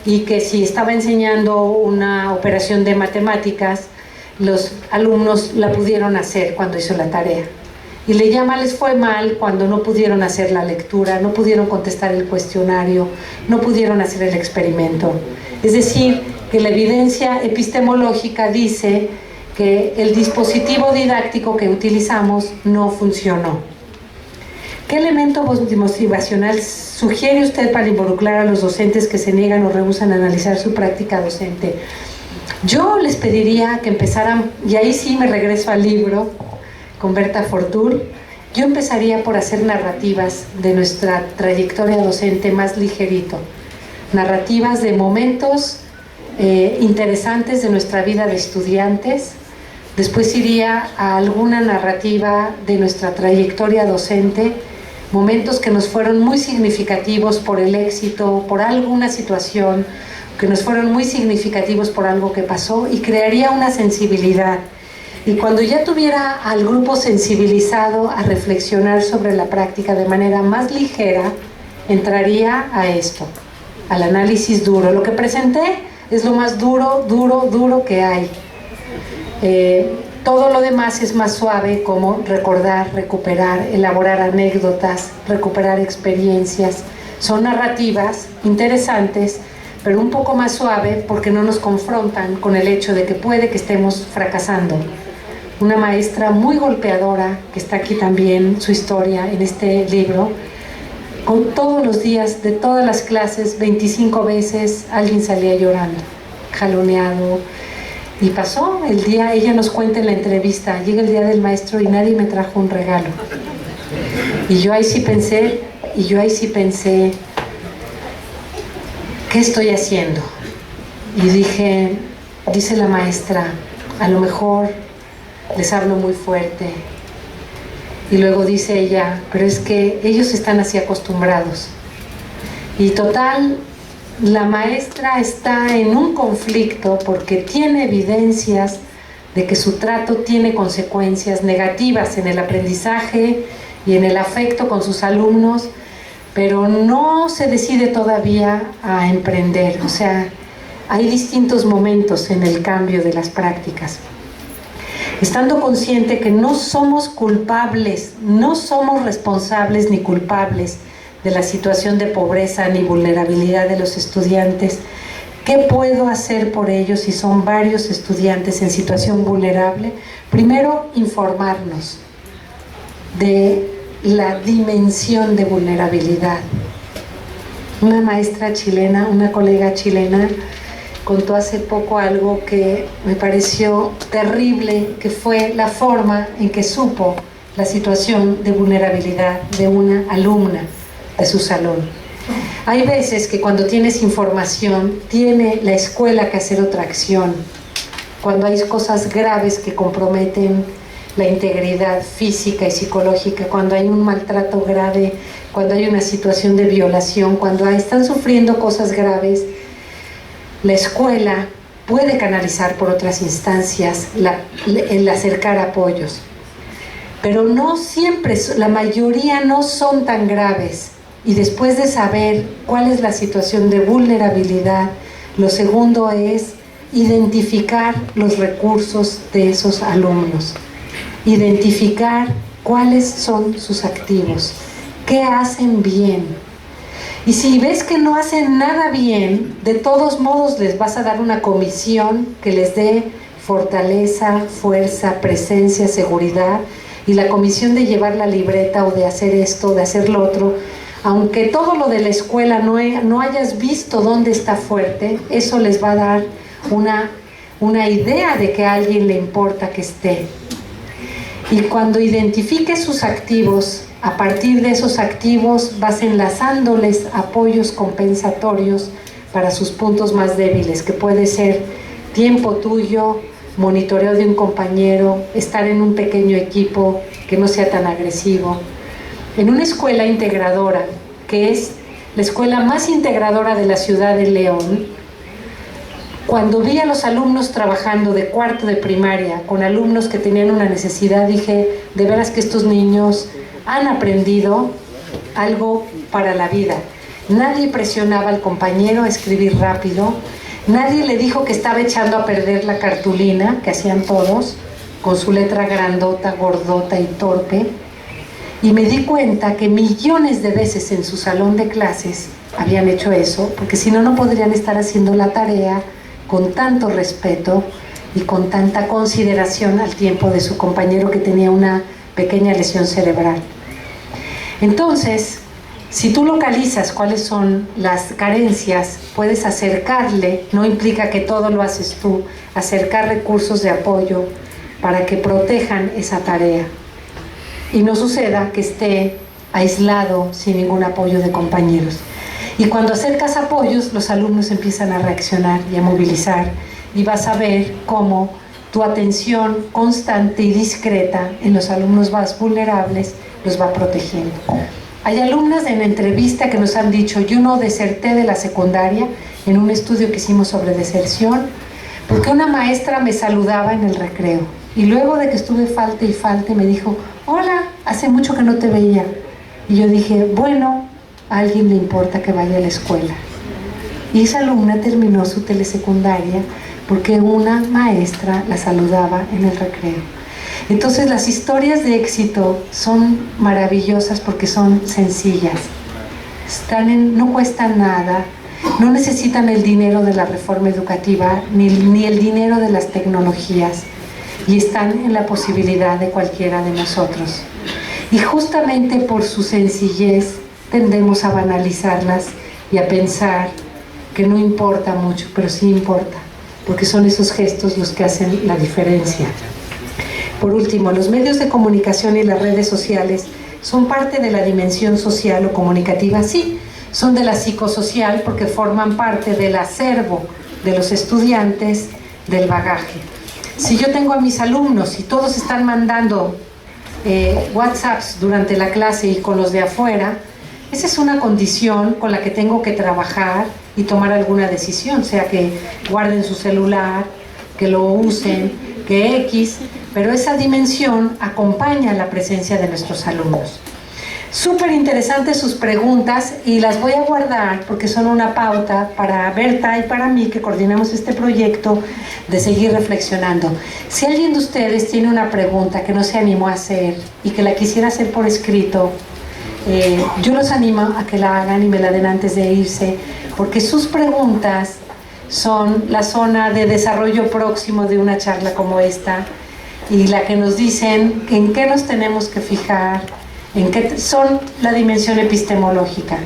y que si estaba enseñando una operación de matemáticas, los alumnos la pudieron hacer cuando hizo la tarea. Y le llama "les fue mal" cuando no pudieron hacer la lectura, no pudieron contestar el cuestionario, no pudieron hacer el experimento. Es decir, que la evidencia epistemológica dice que el dispositivo didáctico que utilizamos no funcionó. ¿Qué elemento motivacional sugiere usted para involucrar a los docentes que se niegan o rehúsan a analizar su práctica docente? Yo les pediría que empezaran, y ahí sí me regreso al libro con Berta Fortur, yo empezaría por hacer narrativas de nuestra trayectoria docente más ligerito, narrativas de momentos interesantes de nuestra vida de estudiantes. Después iría a alguna narrativa de nuestra trayectoria docente, momentos que nos fueron muy significativos por el éxito, por alguna situación, que nos fueron muy significativos por algo que pasó, y crearía una sensibilidad. Y cuando ya tuviera al grupo sensibilizado a reflexionar sobre la práctica de manera más ligera, entraría a esto, al análisis duro. Lo que presenté es lo más duro que hay. Todo lo demás es más suave, como recordar, recuperar, elaborar anécdotas, recuperar experiencias. Son narrativas interesantes, pero un poco más suave porque no nos confrontan con el hecho de que puede que estemos fracasando. Una maestra muy golpeadora, que está aquí también su historia en este libro, Con todos los días, de todas las clases, 25 veces alguien salía llorando, jaloneado. Y pasó el día, ella nos cuenta en la entrevista, llega el día del maestro y nadie me trajo un regalo. Y yo ahí sí pensé, ¿qué estoy haciendo? Y dije, dice la maestra, a lo mejor les hablo muy fuerte. Y luego dice ella, pero es que ellos están así acostumbrados. Y total, la maestra está en un conflicto porque tiene evidencias de que su trato tiene consecuencias negativas en el aprendizaje y en el afecto con sus alumnos, pero no se decide todavía a emprender. O sea, hay distintos momentos en el cambio de las prácticas. Estando consciente que no somos culpables, no somos responsables ni culpables de la situación de pobreza ni vulnerabilidad de los estudiantes, ¿qué puedo hacer por ellos si son varios estudiantes en situación vulnerable? Primero, informarnos de la dimensión de vulnerabilidad. Una maestra chilena, una colega chilena, contó hace poco algo que me pareció terrible, que fue la forma en que supo la situación de vulnerabilidad de una alumna de su salón. Hay veces que cuando tienes información, tiene la escuela que hacer otra acción. Cuando hay cosas graves que comprometen la integridad física y psicológica, cuando hay un maltrato grave, cuando hay una situación de violación, cuando están sufriendo cosas graves, la escuela puede canalizar por otras instancias el acercar apoyos. Pero no siempre, la mayoría no son tan graves. Y después de saber cuál es la situación de vulnerabilidad, lo segundo es identificar los recursos de esos alumnos. Identificar cuáles son sus activos, qué hacen bien. Y si ves que no hacen nada bien, de todos modos les vas a dar una comisión que les dé fortaleza, fuerza, presencia, seguridad, y la comisión de llevar la libreta o de hacer esto, de hacer lo otro, aunque todo lo de la escuela no hayas visto dónde está fuerte, eso les va a dar una idea de que a alguien le importa que esté. Y cuando identifiques sus activos, a partir de esos activos vas enlazándoles apoyos compensatorios para sus puntos más débiles, que puede ser tiempo tuyo, monitoreo de un compañero, estar en un pequeño equipo que no sea tan agresivo. En una escuela integradora, que es la escuela más integradora de la ciudad de León, cuando vi a los alumnos trabajando de cuarto de primaria con alumnos que tenían una necesidad, dije, de veras que estos niños han aprendido algo para la vida. Nadie presionaba al compañero a escribir rápido, nadie le dijo que estaba echando a perder la cartulina, que hacían todos, con su letra grandota, gordota y torpe. Y me di cuenta que millones de veces en su salón de clases habían hecho eso, porque si no, no podrían estar haciendo la tarea con tanto respeto y con tanta consideración al tiempo de su compañero que tenía una pequeña lesión cerebral. Entonces, si tú localizas cuáles son las carencias, puedes acercarle, no implica que todo lo haces tú, acercar recursos de apoyo para que protejan esa tarea. Y no suceda que esté aislado sin ningún apoyo de compañeros. Y cuando acercas apoyos, los alumnos empiezan a reaccionar y a movilizar, y vas a ver cómo tu atención constante y discreta en los alumnos más vulnerables los va protegiendo. Hay alumnas en entrevista que nos han dicho, yo no deserté de la secundaria en un estudio que hicimos sobre deserción, porque una maestra me saludaba en el recreo. Y luego de que estuve falte y falte, me dijo, hola, hace mucho que no te veía. Y yo dije, bueno, a alguien le importa que vaya a la escuela. Y esa alumna terminó su telesecundaria porque una maestra la saludaba en el recreo. Entonces las historias de éxito son maravillosas porque son sencillas. No cuestan nada, no necesitan el dinero de la reforma educativa ni el dinero de las tecnologías, y están en la posibilidad de cualquiera de nosotros. Y justamente por su sencillez tendemos a banalizarlas y a pensar que no importa mucho, pero sí importa, porque son esos gestos los que hacen la diferencia. Por último, los medios de comunicación y las redes sociales son parte de la dimensión social o comunicativa, sí, son de la psicosocial porque forman parte del acervo de los estudiantes, del bagaje. Si yo tengo a mis alumnos y todos están mandando WhatsApps durante la clase y con los de afuera, esa es una condición con la que tengo que trabajar y tomar alguna decisión, sea que guarden su celular, que lo usen, que X, pero esa dimensión acompaña la presencia de nuestros alumnos. Súper interesantes sus preguntas y las voy a guardar porque son una pauta para Berta y para mí que coordinamos este proyecto de seguir reflexionando. Si alguien de ustedes tiene una pregunta que no se animó a hacer y que la quisiera hacer por escrito, yo los animo a que la hagan y me la den antes de irse, porque sus preguntas son la zona de desarrollo próximo de una charla como esta y la que nos dicen en qué nos tenemos que fijar, en qué son la dimensión epistemológica,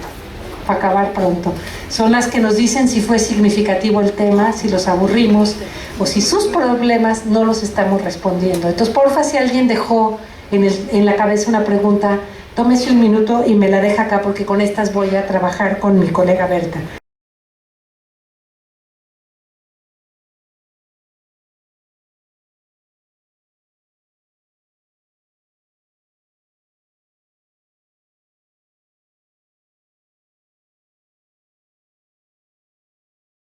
para acabar pronto. Son las que nos dicen si fue significativo el tema, si los aburrimos o si sus problemas no los estamos respondiendo. Entonces, porfa, si alguien dejó en la cabeza una pregunta, tómese un minuto y me la deja acá porque con estas voy a trabajar con mi colega Berta.